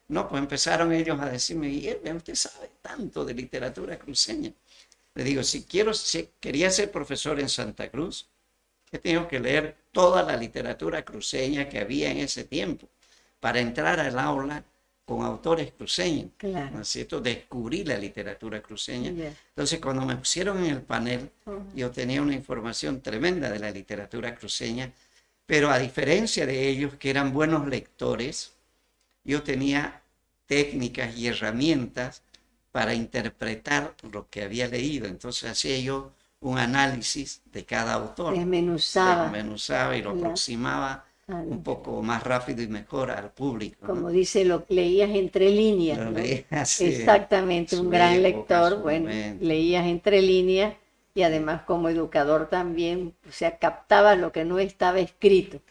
No, pues empezaron ellos a decirme, Guillermo, usted sabe tanto de literatura cruceña. Le digo, si quería ser profesor en Santa Cruz, he tenido que leer toda la literatura cruceña que había en ese tiempo para entrar al aula con autores cruceños. Claro. ¿No es cierto? Descubrí la literatura cruceña. Entonces, cuando me pusieron en el panel, yo tenía una información tremenda de la literatura cruceña, pero a diferencia de ellos, que eran buenos lectores, yo tenía técnicas y herramientas para interpretar lo que había leído. Entonces hacía yo un análisis de cada autor. Desmenuzaba y lo aproximaba un poco más rápido y mejor al público, como ¿no? dice, lo leías entre líneas, Lo ¿no? leía así, Exactamente, un gran época, lector, bueno, momento. leías entre líneas y además como educador también, o sea, captabas lo que no estaba escrito.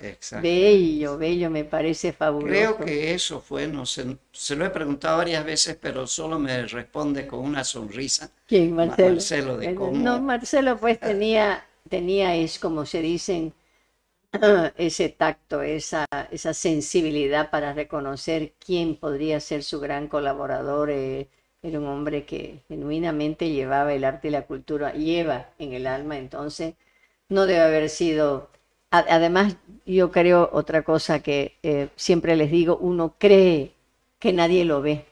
Bello, bello, me parece fabuloso. Creo que eso fue, no sé, se lo he preguntado varias veces, pero solo me responde con una sonrisa. ¿Quién? Marcelo. Marcelo, de cómo... No, Marcelo pues tenía, es como se dicen, ese tacto, esa sensibilidad para reconocer quién podría ser su gran colaborador. Era un hombre que genuinamente llevaba el arte y la cultura, lleva en el alma, entonces no debe haber sido... Además, yo creo otra cosa que siempre les digo, uno cree que nadie lo ve,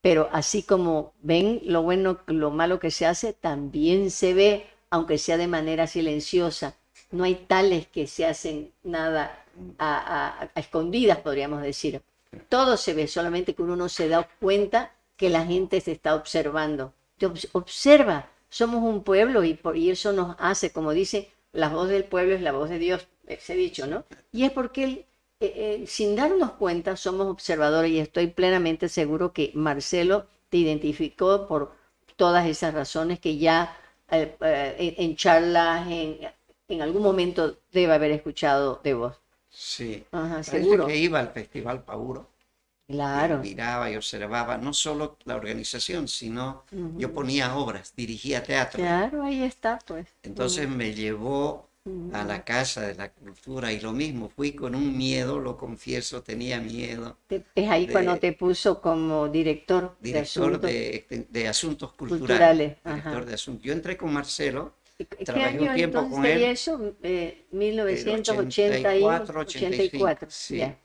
pero así como ven lo bueno, lo malo que se hace, también se ve, aunque sea de manera silenciosa. No hay tales que se hacen nada a escondidas, podríamos decir. Todo se ve, solamente que uno no se da cuenta que la gente se está observando. Te observa, somos un pueblo y eso nos hace, como dice, la voz del pueblo es la voz de Dios, ese dicho, ¿no? Y es porque sin darnos cuenta somos observadores, y estoy plenamente seguro que Marcelo te identificó por todas esas razones que ya en charlas, en algún momento debe haber escuchado de vos. Sí, ajá, seguro. Que iba al Festival Pauro. Claro. Y miraba y observaba no solo la organización, sino yo ponía obras, dirigía teatro. Claro, ahí está, pues. Entonces me llevó a la Casa de la Cultura y lo mismo, fui con un miedo, lo confieso, tenía miedo. Es ahí cuando te puso como director de asuntos culturales. Director de asuntos. Yo entré con Marcelo. Trabajé un tiempo con él. ¿Qué año eso? 1984, 85. Sí. Yeah.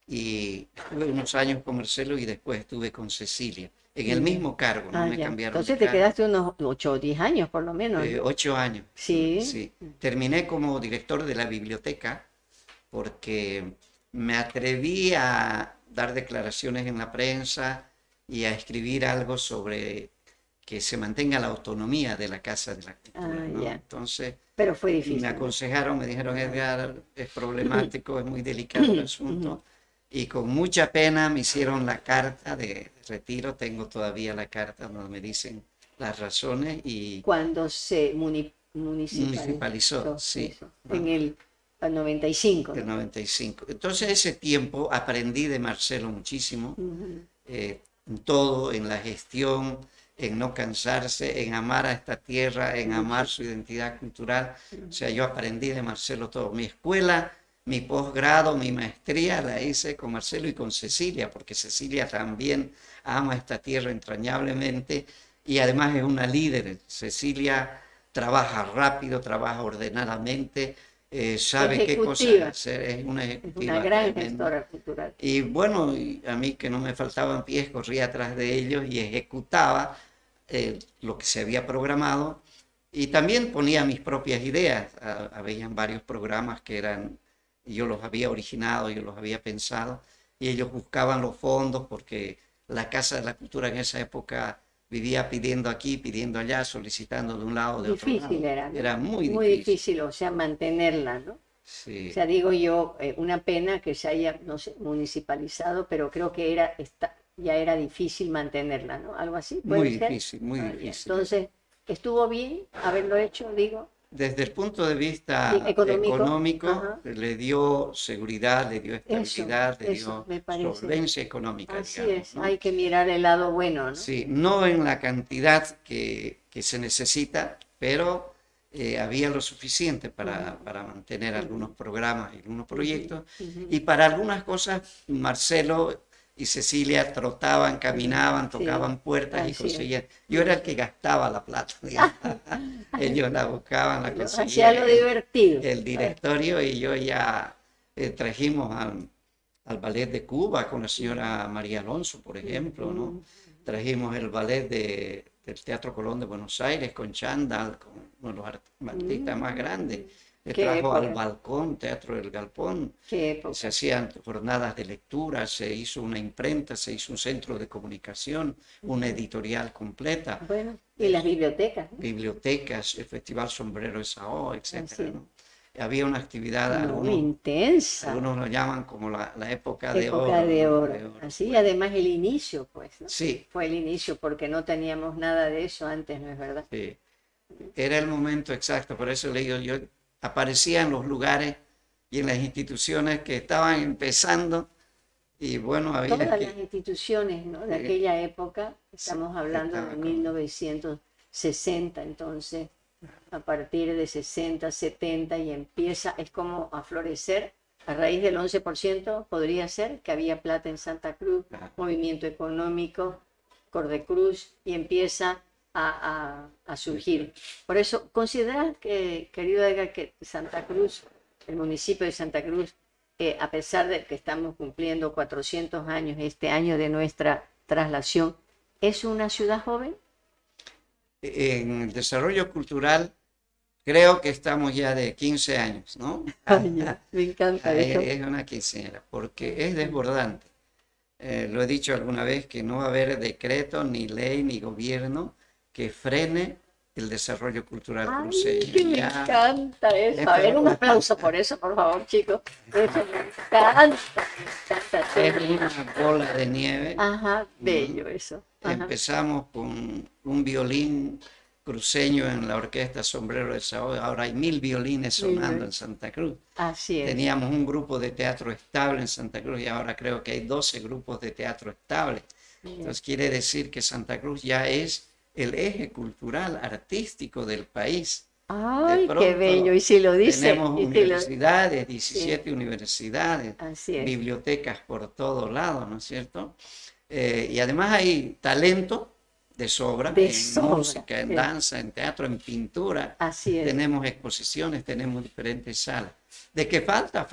Y tuve unos años con Marcelo y después estuve con Cecilia. En el mismo cargo, no me cambiaron. Entonces te quedaste unos 8 o 10 años por lo menos. 8 años. Sí. Sí. Terminé como director de la biblioteca porque me atreví a dar declaraciones en la prensa y a escribir algo sobre que se mantenga la autonomía de la Casa de la Cultura, ¿no? Entonces, pero fue difícil. Me aconsejaron, me dijeron, Edgar, es problemático, es muy delicado el asunto. Y con mucha pena me hicieron la carta de retiro. Tengo todavía la carta donde me dicen las razones. Y cuando se municipalizó, sí. En el 95. El 95. Entonces ese tiempo aprendí de Marcelo muchísimo. En todo, en la gestión, en no cansarse, en amar a esta tierra, en amar su identidad cultural. O sea, yo aprendí de Marcelo todo. Mi escuela, mi posgrado, mi maestría la hice con Marcelo y con Cecilia, porque Cecilia también ama esta tierra entrañablemente y además es una líder. Cecilia trabaja rápido, trabaja ordenadamente, sabe qué cosas hacer, es una ejecutiva. Una gran gestora cultural. Y bueno, a mí que no me faltaban pies, corría atrás de ellos y ejecutaba lo que se había programado y también ponía mis propias ideas. Habían varios programas que eran... Yo los había originado, yo los había pensado y ellos buscaban los fondos porque la Casa de la Cultura en esa época vivía pidiendo aquí, pidiendo allá, solicitando de un lado, de otro lado. Difícil era, ¿no? Era muy difícil, o sea, mantenerla, ¿no? Sí. O sea, digo yo, una pena que se haya, no sé, municipalizado, pero creo que ya era difícil mantenerla, ¿no? Algo así, ¿puede ser? Muy difícil. Entonces, ¿estuvo bien haberlo hecho, digo? Desde el punto de vista económico le dio seguridad, le dio estabilidad, le dio solvencia económica. Así digamos, es, ¿no? Hay que mirar el lado bueno, ¿no? Sí, no en la cantidad que se necesita, pero había lo suficiente para mantener algunos programas y algunos proyectos. Y para algunas cosas, Marcelo y Cecilia trotaban, caminaban, tocaban puertas y conseguían. Yo era el que gastaba la plata, digamos. Ellos la buscaban, la conseguían. Hacía lo divertido. El directorio y yo ya trajimos al ballet de Cuba con la señora María Alonso, por ejemplo, ¿no? Trajimos el ballet del Teatro Colón de Buenos Aires con Chandal, con uno de los artistas más grandes. Le Qué trajo al época. balcón, Teatro del Galpón. Qué época. Se hacían jornadas de lectura, se hizo una imprenta, se hizo un centro de comunicación, una editorial completa, Bueno, y las bibliotecas, ¿no? bibliotecas, el Festival Sombrero de Sao, Así etcétera, es. ¿no? Había una actividad, No, intensa. algunos lo llaman como la época de Época oro, de ¿no? oro. De oro. Así, además el inicio, pues, ¿no? Sí, Fue el inicio porque no teníamos nada de eso antes, ¿no es verdad? sí. Era el momento exacto, por eso le digo, yo aparecía en los lugares y en las instituciones que estaban empezando y bueno, había Todas que... las instituciones, ¿no? De Sí. aquella época, estamos hablando de estaba con- 1960, entonces, a partir de 60, 70 y empieza, es como a florecer. A raíz del 11% podría ser que había plata en Santa Cruz, Claro. movimiento económico, Cordecruz, y empieza a surgir. Por eso, considerar que, querido Edgar, que Santa Cruz, el municipio de Santa Cruz, a pesar de que estamos cumpliendo 400 años este año de nuestra traslación, ¿es una ciudad joven? En el desarrollo cultural creo que estamos ya de 15 años, ¿no? Me encanta eso. Es una quinceañera, porque es desbordante. Lo he dicho alguna vez que no va a haber decreto, ni ley, ni gobierno que frene el desarrollo cultural Ay, cruceño. que me Ya, encanta eso. es A ver, un pero- aplauso por eso, por favor, chicos. Eso me encanta, me encanta. es una bola de nieve. Ajá, bello eso. Ajá. Empezamos con un violín cruceño en la orquesta Sombrero de Sao, ahora hay 1000 violines sonando en Santa Cruz. Así es. Teníamos un grupo de teatro estable en Santa Cruz y ahora creo que hay 12 grupos de teatro estable. Entonces quiere decir que Santa Cruz ya es el eje cultural, artístico del país. Ay, qué pronto bello. Y si lo dice. Tenemos y si lo- universidades, 17 universidades, Así es. bibliotecas por todos lados, ¿no es cierto? Y además hay talento de sobra De en sobra, música, en sí. danza, en teatro, en pintura. Así es. Tenemos exposiciones, tenemos diferentes salas. De que falta,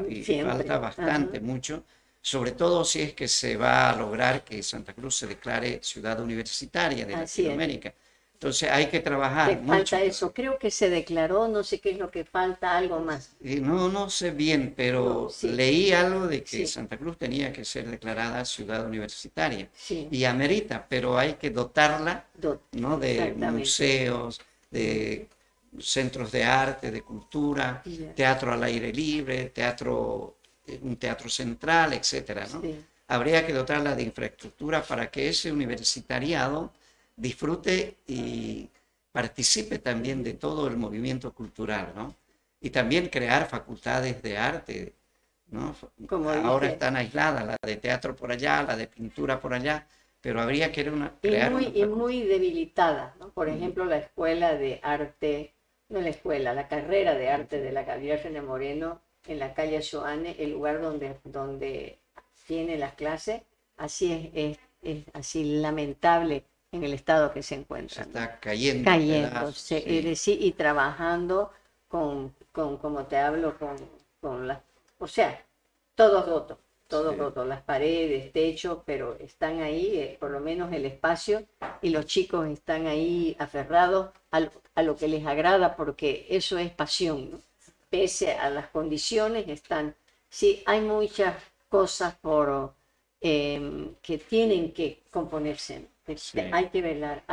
y Siempre. falta bastante, Ajá. mucho, sobre todo si es que se va a lograr que Santa Cruz se declare ciudad universitaria de Así es. Latinoamérica. Entonces hay que trabajar Le mucho. falta eso. Creo que se declaró, no sé qué es lo que falta, algo más. No sé bien, pero No, sí. leí algo de que Sí. Santa Cruz tenía que ser declarada ciudad universitaria. Sí. Y amerita, pero hay que dotarla, Do- ¿no? De Exactamente. museos, de centros de arte, de cultura, Ya. teatro al aire libre, teatro, un teatro central, etcétera, ¿no? Sí. Habría que dotarla de infraestructura para que ese universitariado disfrute y participe también de todo el movimiento cultural, ¿no? Y también crear facultades de arte, ¿no? Como Ahora dije. están aisladas, la de teatro por allá, la de pintura por allá, pero habría que crear una Y facultad. muy debilitada, ¿no? Por ejemplo, la escuela de arte, no la escuela, la carrera de arte de la Gabriela René Moreno en la calle Joane, el lugar donde tiene las clases, así es así lamentable en el estado que se Se encuentra, ¿no? está cayendo. Cayéndose, pedazos, sí. es decir, y trabajando como te hablo, con las, o sea, todos Sí. rotos, las paredes, techo, pero están ahí, por lo menos el espacio, y los chicos están ahí aferrados a lo que les agrada, porque eso es pasión, ¿no? Pese a las condiciones, están, sí, hay muchas cosas que tienen que componerse, ¿no? Sí. Hay que velar,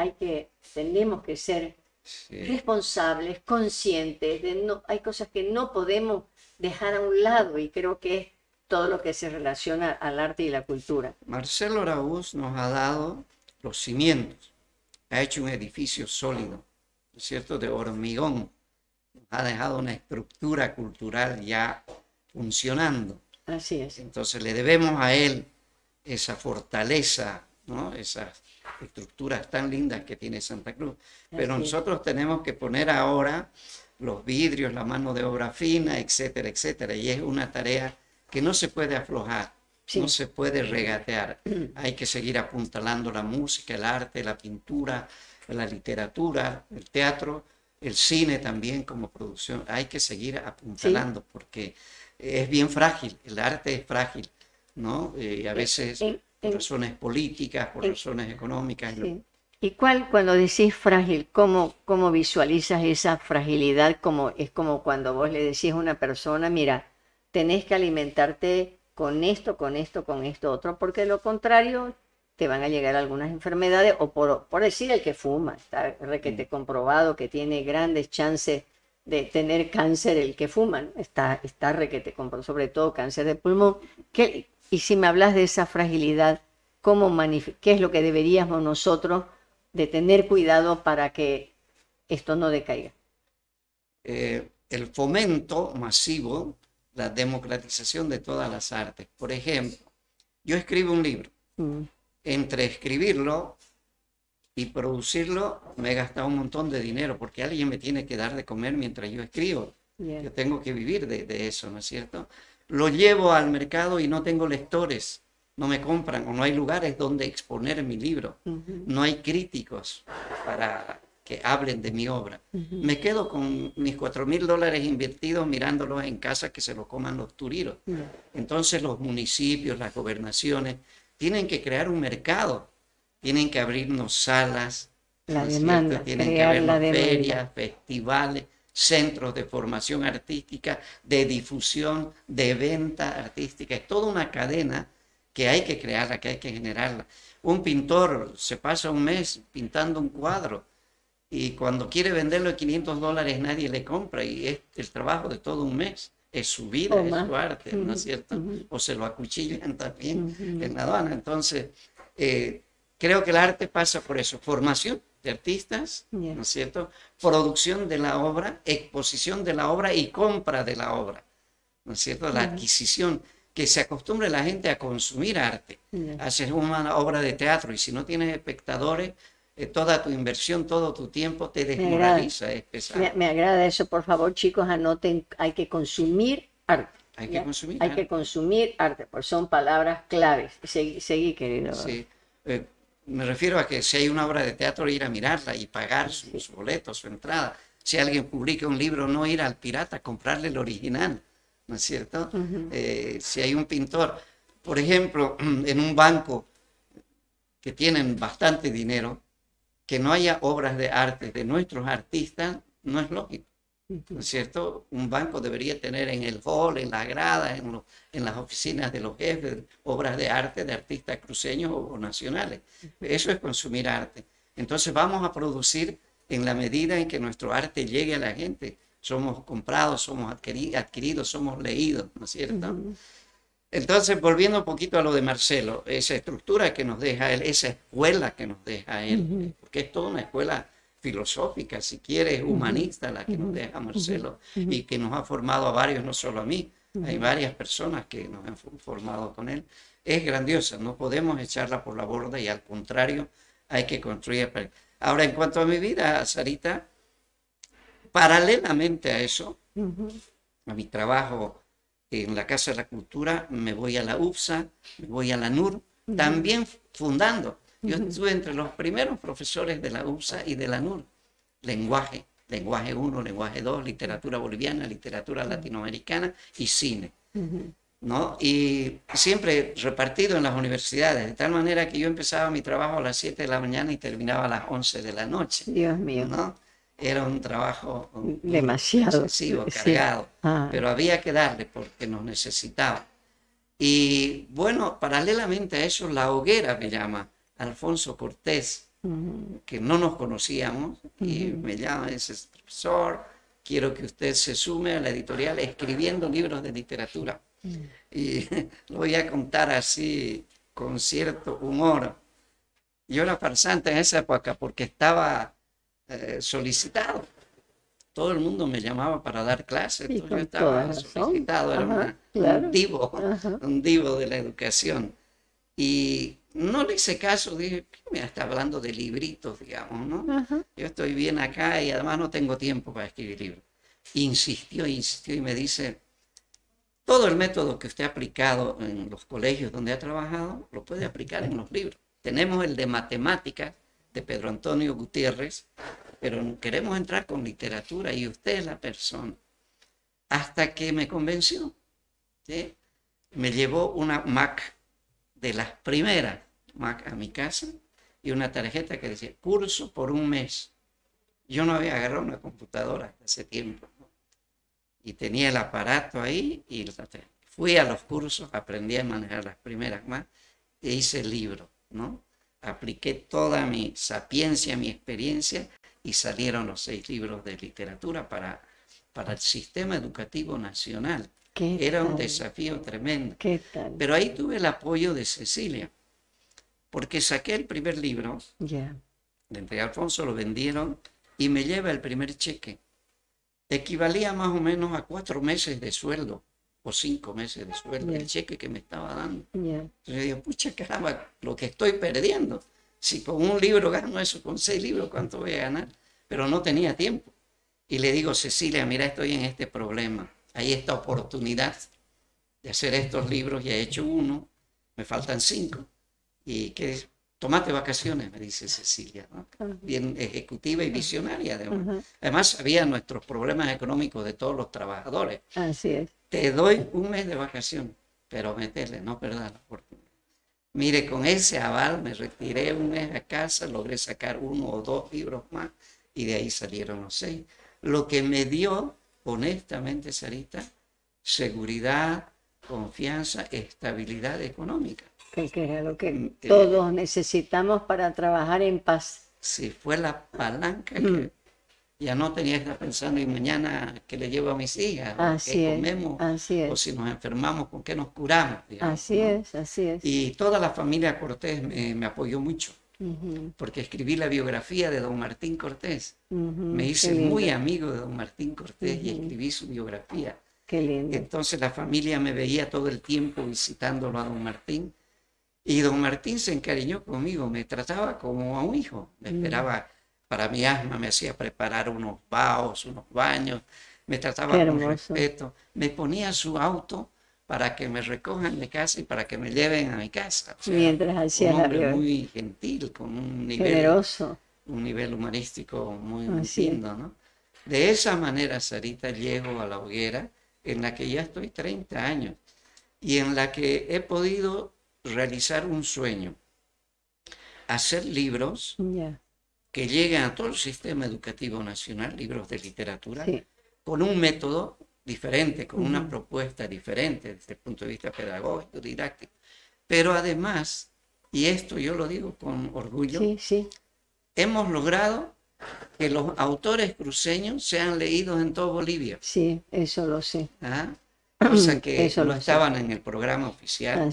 tenemos que ser Sí. responsables, conscientes, hay cosas que no podemos dejar a un lado y creo que es todo lo que se relaciona al arte y la cultura. Marcelo Araúz nos ha dado los cimientos, ha hecho un edificio sólido, ¿no es cierto?, de hormigón, nos ha dejado una estructura cultural ya funcionando. Así es. Entonces le debemos a él esa fortaleza, ¿no? Esas estructuras tan lindas que tiene Santa Cruz. Pero Así es. nosotros tenemos que poner ahora los vidrios, la mano de obra fina, etcétera, etcétera. Y es una tarea que no se puede aflojar, Sí. no se puede regatear. Hay que seguir apuntalando la música, el arte, la pintura, la literatura, el teatro, el cine también como producción. Hay que seguir apuntalando porque es bien frágil, el arte es frágil, ¿no? Y a veces por razones políticas, por razones económicas, Sí. ¿Y cuando decís frágil, cómo visualizas esa fragilidad? Es como cuando vos le decís a una persona, mira, tenés que alimentarte con esto, con esto, con esto otro, porque de lo contrario te van a llegar algunas enfermedades, o por decir el que fuma, está requete comprobado que tiene grandes chances de tener cáncer el que fuma, ¿no? Está requete comprobado, sobre todo cáncer de pulmón. Y si me hablas de esa fragilidad, ¿qué es lo que deberíamos nosotros de tener cuidado para que esto no decaiga? El fomento masivo, la democratización de todas las artes. Por ejemplo, yo escribo un libro. Entre escribirlo y producirlo me he gastado un montón de dinero porque alguien me tiene que dar de comer mientras yo escribo. Yo tengo que vivir de eso, ¿no es cierto? Lo llevo al mercado y no tengo lectores, no me compran o no hay lugares donde exponer mi libro. No hay críticos para que hablen de mi obra. Me quedo con mis $4.000 invertidos mirándolos en casa que se lo coman los turiros. Entonces los municipios, las gobernaciones tienen que crear un mercado, tienen que abrirnos salas, la demanda, tienen que abrirnos ferias, festivales, centros de formación artística, de difusión, de venta artística. Es toda una cadena que hay que crearla, que hay que generarla. Un pintor se pasa un mes pintando un cuadro y cuando quiere venderlo a $500 nadie le compra y es el trabajo de todo un mes. Es su vida, es su arte, ¿no es cierto? O se lo acuchillan también en la aduana. Entonces, creo que el arte pasa por eso. Formación de artistas, ¿no es cierto? Producción de la obra, exposición de la obra y compra de la obra, ¿no es cierto? La adquisición, que se acostumbre la gente a consumir arte. Haces una obra de teatro y si no tienes espectadores, toda tu inversión, todo tu tiempo te desmoraliza, es pesado. Me agrada eso, por favor, chicos, anoten, hay que consumir arte. Hay que consumir arte. Hay que consumir arte, porque son palabras claves. Seguí, querido. Sí. Me refiero a que si hay una obra de teatro, ir a mirarla y pagar sus boletos, su entrada. Si alguien publica un libro, no ir al pirata, comprarle el original, ¿no es cierto? Si hay un pintor, por ejemplo, en un banco que tienen bastante dinero, que no haya obras de arte de nuestros artistas, no es lógico, ¿no es cierto? Un banco debería tener en el hall, en las gradas, en las oficinas de los jefes, obras de arte de artistas cruceños o nacionales. Eso es consumir arte. Entonces vamos a producir en la medida en que nuestro arte llegue a la gente. Somos comprados, somos adquiridos, somos leídos, ¿no es cierto? Entonces, volviendo un poquito a lo de Marcelo, esa estructura que nos deja él, esa escuela que nos deja él, porque es toda una escuela filosófica, si quieres, humanista, la que nos deja Marcelo, y que nos ha formado a varios, no solo a mí, hay varias personas que nos han formado con él, es grandiosa, no podemos echarla por la borda y al contrario, hay que construir. Ahora, en cuanto a mi vida, Sarita, paralelamente a eso, a mi trabajo en la Casa de la Cultura, me voy a la UPSA, me voy a la NUR, también fundando. Yo estuve entre los primeros profesores de la UPSA y de la NUR. Lenguaje 1, lenguaje 2, literatura boliviana, literatura latinoamericana y cine. ¿No? Y siempre repartido en las universidades, de tal manera que yo empezaba mi trabajo a las 7 de la mañana y terminaba a las 11 de la noche. Dios mío. ¿No? Era un trabajo demasiado excesivo, cargado, pero había que darle porque nos necesitaba. Y bueno, paralelamente a eso, La Hoguera me llama Alfonso Cortés, que no nos conocíamos, y me llama, dice, profesor, quiero que usted se sume a la editorial escribiendo libros de literatura. Y lo voy a contar así, con cierto humor. Yo era farsante en esa época porque estaba solicitado. Todo el mundo me llamaba para dar clases, yo estaba solicitado, era un divo de la educación. Y no le hice caso, dije, me está hablando de libritos, digamos, ¿no? Yo estoy bien acá y además no tengo tiempo para escribir libros. Insistió y me dice, todo el método que usted ha aplicado en los colegios donde ha trabajado, lo puede aplicar en los libros. Tenemos el de matemáticas, de Pedro Antonio Gutiérrez, pero queremos entrar con literatura y usted es la persona. Hasta que me convenció, ¿sí? Me llevó una Mac de las primeras Mac a mi casa y una tarjeta que decía curso por un mes. Yo no había agarrado una computadora hace tiempo, ¿no? Y tenía el aparato ahí y fui a los cursos, aprendí a manejar las primeras más e hice el libro, ¿no? Apliqué toda mi sapiencia, mi experiencia y salieron los 6 libros de literatura para el sistema educativo nacional. Era un desafío tremendo. ¿Qué tal? Pero ahí tuve el apoyo de Cecilia, porque saqué el primer libro, Ya. de Entre Alfonso lo vendieron y me lleva el primer cheque. Equivalía más o menos a 4 meses de sueldo o 5 meses de sueldo, el cheque que me estaba dando. Entonces yo digo, pucha caramba, lo que estoy perdiendo. Si con un libro gano eso, con 6 libros, ¿cuánto voy a ganar? Pero no tenía tiempo. Y le digo, Cecilia, mira, estoy en este problema. Hay esta oportunidad de hacer estos libros, ya he hecho 1, me faltan 5. ¿Y qué? Tómate vacaciones, me dice Cecilia, ¿no? Bien ejecutiva y visionaria, además. Además, sabía nuestros problemas económicos de todos los trabajadores. Así es. Te doy 1 mes de vacaciones, pero metele, no perdas la oportunidad. Mire, con ese aval me retiré 1 mes a casa, logré sacar 1 o 2 libros más y de ahí salieron los 6. Lo que me dio, honestamente, Sarita, seguridad, confianza, estabilidad económica. Que era lo que todos necesitamos para trabajar en paz. Sí, fue la palanca que ya no tenía que estar pensando, y mañana qué le llevo a mis hijas, qué comemos, o si nos enfermamos, con qué nos curamos. Digamos, así ¿no? es, así es. Y toda la familia Cortés me apoyó mucho, porque escribí la biografía de don Martín Cortés. Me hice muy amigo de don Martín Cortés y escribí su biografía. Qué lindo. Entonces la familia me veía todo el tiempo visitándolo a don Martín. Y don Martín se encariñó conmigo, me trataba como a un hijo. Me esperaba para mi asma, me hacía preparar unos baos, unos baños, me trataba con respeto. Me ponía su auto para que me recojan de casa y para que me lleven a mi casa. O sea, mientras hacía un la hombre vida. muy gentil, con un nivel, Generoso. un nivel humanístico muy lindo, ¿no? De esa manera, Sarita, llego a la hoguera, en la que ya estoy 30 años y en la que he podido realizar un sueño, hacer libros que lleguen a todo el sistema educativo nacional, libros de literatura, con un método diferente, con una propuesta diferente desde el punto de vista pedagógico, didáctico, pero además, y esto yo lo digo con orgullo, hemos logrado que los autores cruceños sean leídos en toda Bolivia. Sí, eso lo sé. ¿Ah? Cosa que no estaban en el programa oficial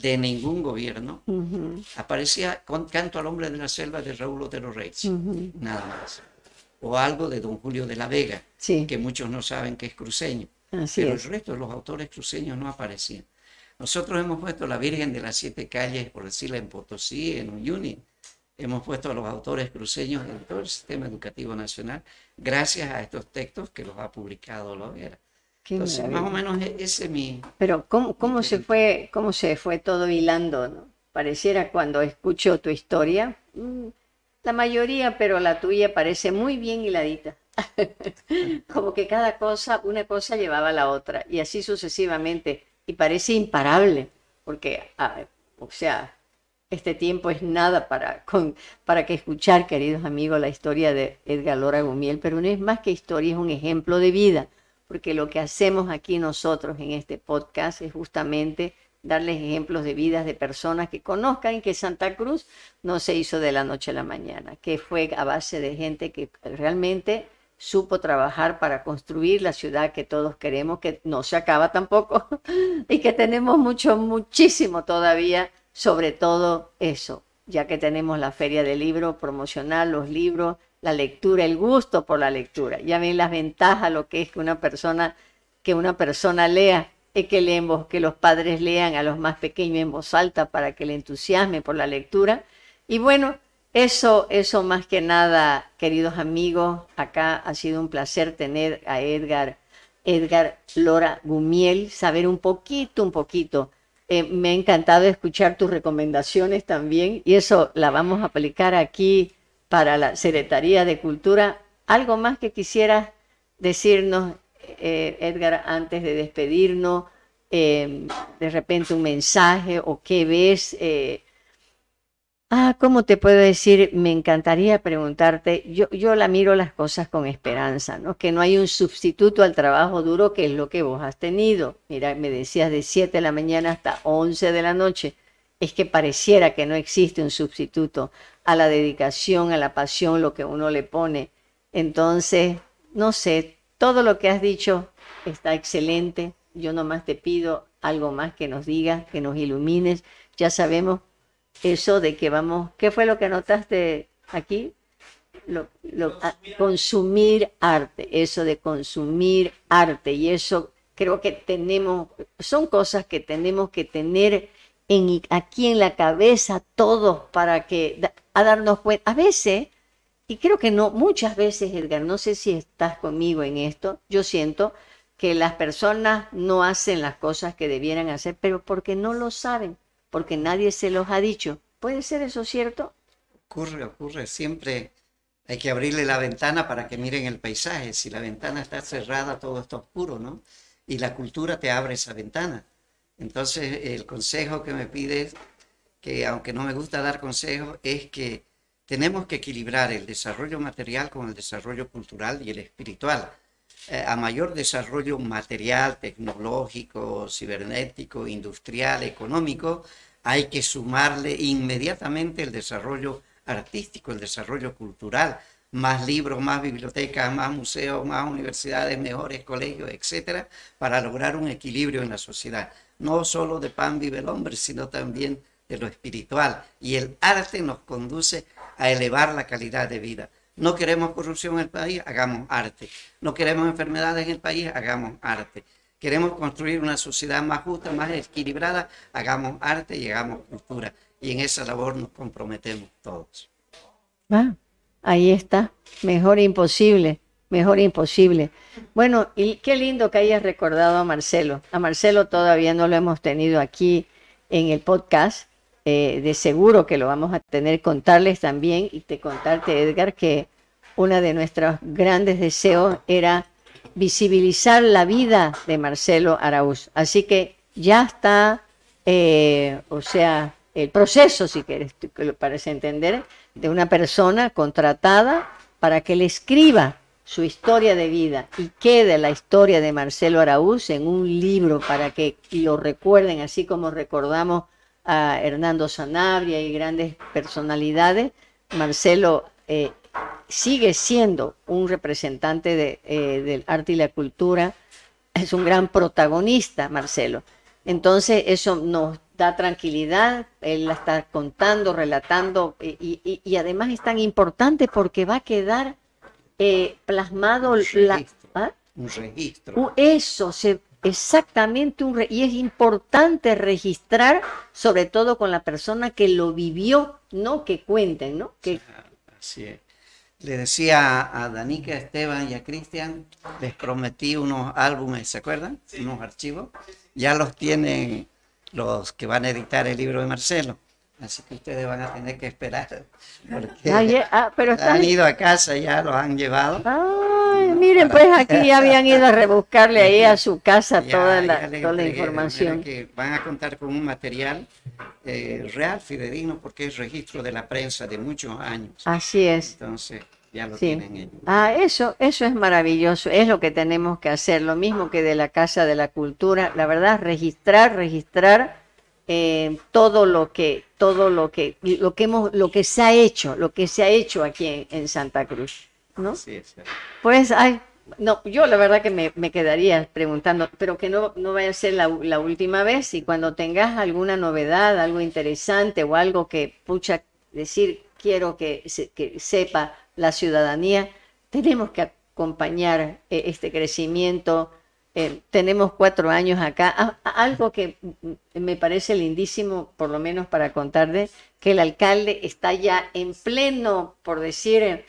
de ningún gobierno. Aparecía Canto al hombre de la selva de Raúl Otero Reyes, nada más. O algo de don Julio de la Vega, que muchos no saben que es cruceño. Pero el resto de los autores cruceños no aparecían. Nosotros hemos puesto La Virgen de las 7 calles, por decirla, en Potosí, en Uyuni. Hemos puesto a los autores cruceños en todo el sistema educativo nacional, gracias a estos textos que los ha publicado la hoguera. Entonces, más o menos ese es mi... Pero ¿cómo se fue todo hilando, ¿no? Pareciera, cuando escucho tu historia, la mayoría, pero la tuya parece muy bien hiladita. Como que cada cosa, una cosa llevaba a la otra, y así sucesivamente, y parece imparable, porque, o sea, este tiempo es nada para que escuchar, queridos amigos, la historia de Edgar Lora Gumiel, pero no es más que historia, es un ejemplo de vida. Porque lo que hacemos aquí nosotros en este podcast es justamente darles ejemplos de vidas de personas que conozcan que Santa Cruz no se hizo de la noche a la mañana, que fue a base de gente que realmente supo trabajar para construir la ciudad que todos queremos, que no se acaba tampoco, y que tenemos muchísimo todavía, sobre todo eso, ya que tenemos la feria del libro, promocionar los libros, la lectura, el gusto por la lectura. Ya ven las ventajas, lo que es que una persona lea, es que los padres lean a los más pequeños en voz alta para que le entusiasme por la lectura. Y bueno, eso más que nada, queridos amigos, acá ha sido un placer tener a Edgar Lora Gumiel, saber un poquito. Me ha encantado escuchar tus recomendaciones también, y eso la vamos a aplicar aquí para la Secretaría de Cultura. ¿Algo más que quisieras decirnos, Edgar, antes de despedirnos? De repente un mensaje, o qué ves, ¿Cómo te puedo decir? Me encantaría preguntarte, yo la miro las cosas con esperanza, ¿no? Que no hay un sustituto al trabajo duro que es lo que vos has tenido. Mira, me decías de 7 de la mañana hasta 11 de la noche. Es que pareciera que no existe un sustituto a la dedicación, a la pasión, lo que uno le pone. Entonces, no sé, todo lo que has dicho está excelente. Yo nomás te pido algo más que nos digas, que nos ilumines. Ya sabemos eso de que vamos, ¿qué fue lo que anotaste aquí? Consumir arte, eso de consumir arte, y eso creo que son cosas que tenemos que tener aquí en la cabeza todos para a darnos cuenta, a veces, y creo que no, muchas veces, Edgar, no sé si estás conmigo en esto, yo siento que las personas no hacen las cosas que debieran hacer, pero porque no lo saben, porque nadie se los ha dicho. ¿Puede ser eso cierto? Ocurre. Siempre hay que abrirle la ventana para que miren el paisaje. Si la ventana está cerrada, todo está oscuro, ¿no? Y la cultura te abre esa ventana. Entonces, el consejo que me pides, que aunque no me gusta dar consejos, es que tenemos que equilibrar el desarrollo material con el desarrollo cultural y el espiritual. A mayor desarrollo material, tecnológico, cibernético, industrial, económico, hay que sumarle inmediatamente el desarrollo artístico, el desarrollo cultural, más libros, más bibliotecas, más museos, más universidades, mejores colegios, etcétera, para lograr un equilibrio en la sociedad. No solo de pan vive el hombre, sino también de lo espiritual. Y el arte nos conduce a elevar la calidad de vida. No queremos corrupción en el país, hagamos arte. No queremos enfermedades en el país, hagamos arte. Queremos construir una sociedad más justa, más equilibrada, hagamos arte y hagamos cultura. Y en esa labor nos comprometemos todos. Ahí está, mejor imposible, mejor imposible. Bueno, y qué lindo que hayas recordado a Marcelo. A Marcelo todavía no lo hemos tenido aquí en el podcast. De seguro que lo vamos a tener, contarles también y contarte, Edgar, que uno de nuestros grandes deseos era visibilizar la vida de Marcelo Araúz. Así que ya está, o sea, el proceso, si quieres, para entender, de una persona contratada para que le escriba su historia de vida y quede la historia de Marcelo Araúz en un libro para que lo recuerden, así como recordamos a Hernando Sanabria y grandes personalidades. Marcelo sigue siendo un representante del arte y la cultura, es un gran protagonista, Marcelo. Entonces eso nos da tranquilidad, él la está contando, relatando, y además es tan importante porque va a quedar plasmado un registro. Exactamente, y es importante registrar, sobre todo con la persona que lo vivió, no que cuenten, ¿no? Así es. Le decía a Danica, a Esteban y a Cristian, les prometí unos álbumes, ¿se acuerdan? Sí. Unos archivos. Ya los tienen los que van a editar el libro de Marcelo. Así que ustedes van a tener que esperar, porque pero han ido a casa, ya los han llevado. Miren, pues aquí ya habían ido a rebuscarle ahí a su casa toda la información. Que van a contar con un material real, fidedigno, porque es registro de la prensa de muchos años. Así es. Entonces, ya lo tienen ellos. Eso es maravilloso, es lo que tenemos que hacer, lo mismo que de la Casa de la Cultura, la verdad, registrar todo lo que se ha hecho aquí en Santa Cruz, ¿no? Sí, sí. Pues, no, yo la verdad que me quedaría preguntando, pero que no vaya a ser la última vez, y cuando tengas alguna novedad, algo interesante o algo que quiero que sepa la ciudadanía, tenemos que acompañar este crecimiento. Tenemos 4 años acá. Algo que me parece lindísimo, por lo menos para contarles, que el alcalde está ya en pleno, por decir,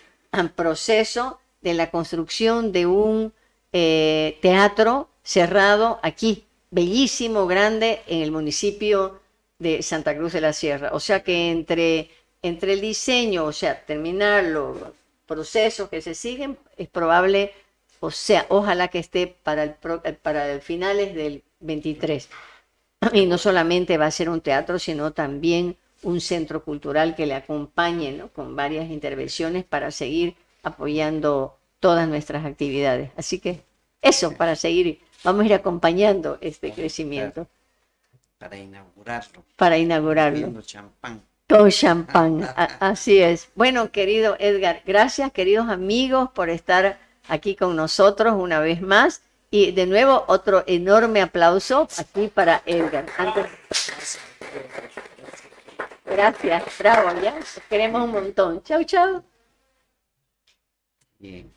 proceso de la construcción de un teatro cerrado aquí, bellísimo, grande, en el municipio de Santa Cruz de la Sierra. O sea que entre el diseño, o sea, terminar los procesos que se siguen, es probable. O sea, ojalá que esté para el finales del 23. Y no solamente va a ser un teatro, sino también un centro cultural que le acompañe, ¿no? Con varias intervenciones para seguir apoyando todas nuestras actividades. Así que eso, para seguir, vamos a ir acompañando este crecimiento. Para inaugurarlo. Para inaugurarlo. Bebiendo champán. Con champán, así es. Bueno, querido Edgar, gracias, queridos amigos, por estar aquí con nosotros una vez más. Y de nuevo, otro enorme aplauso aquí para Edgar. Gracias, bravo, ya. Los queremos un montón. Chau, chau. Bien.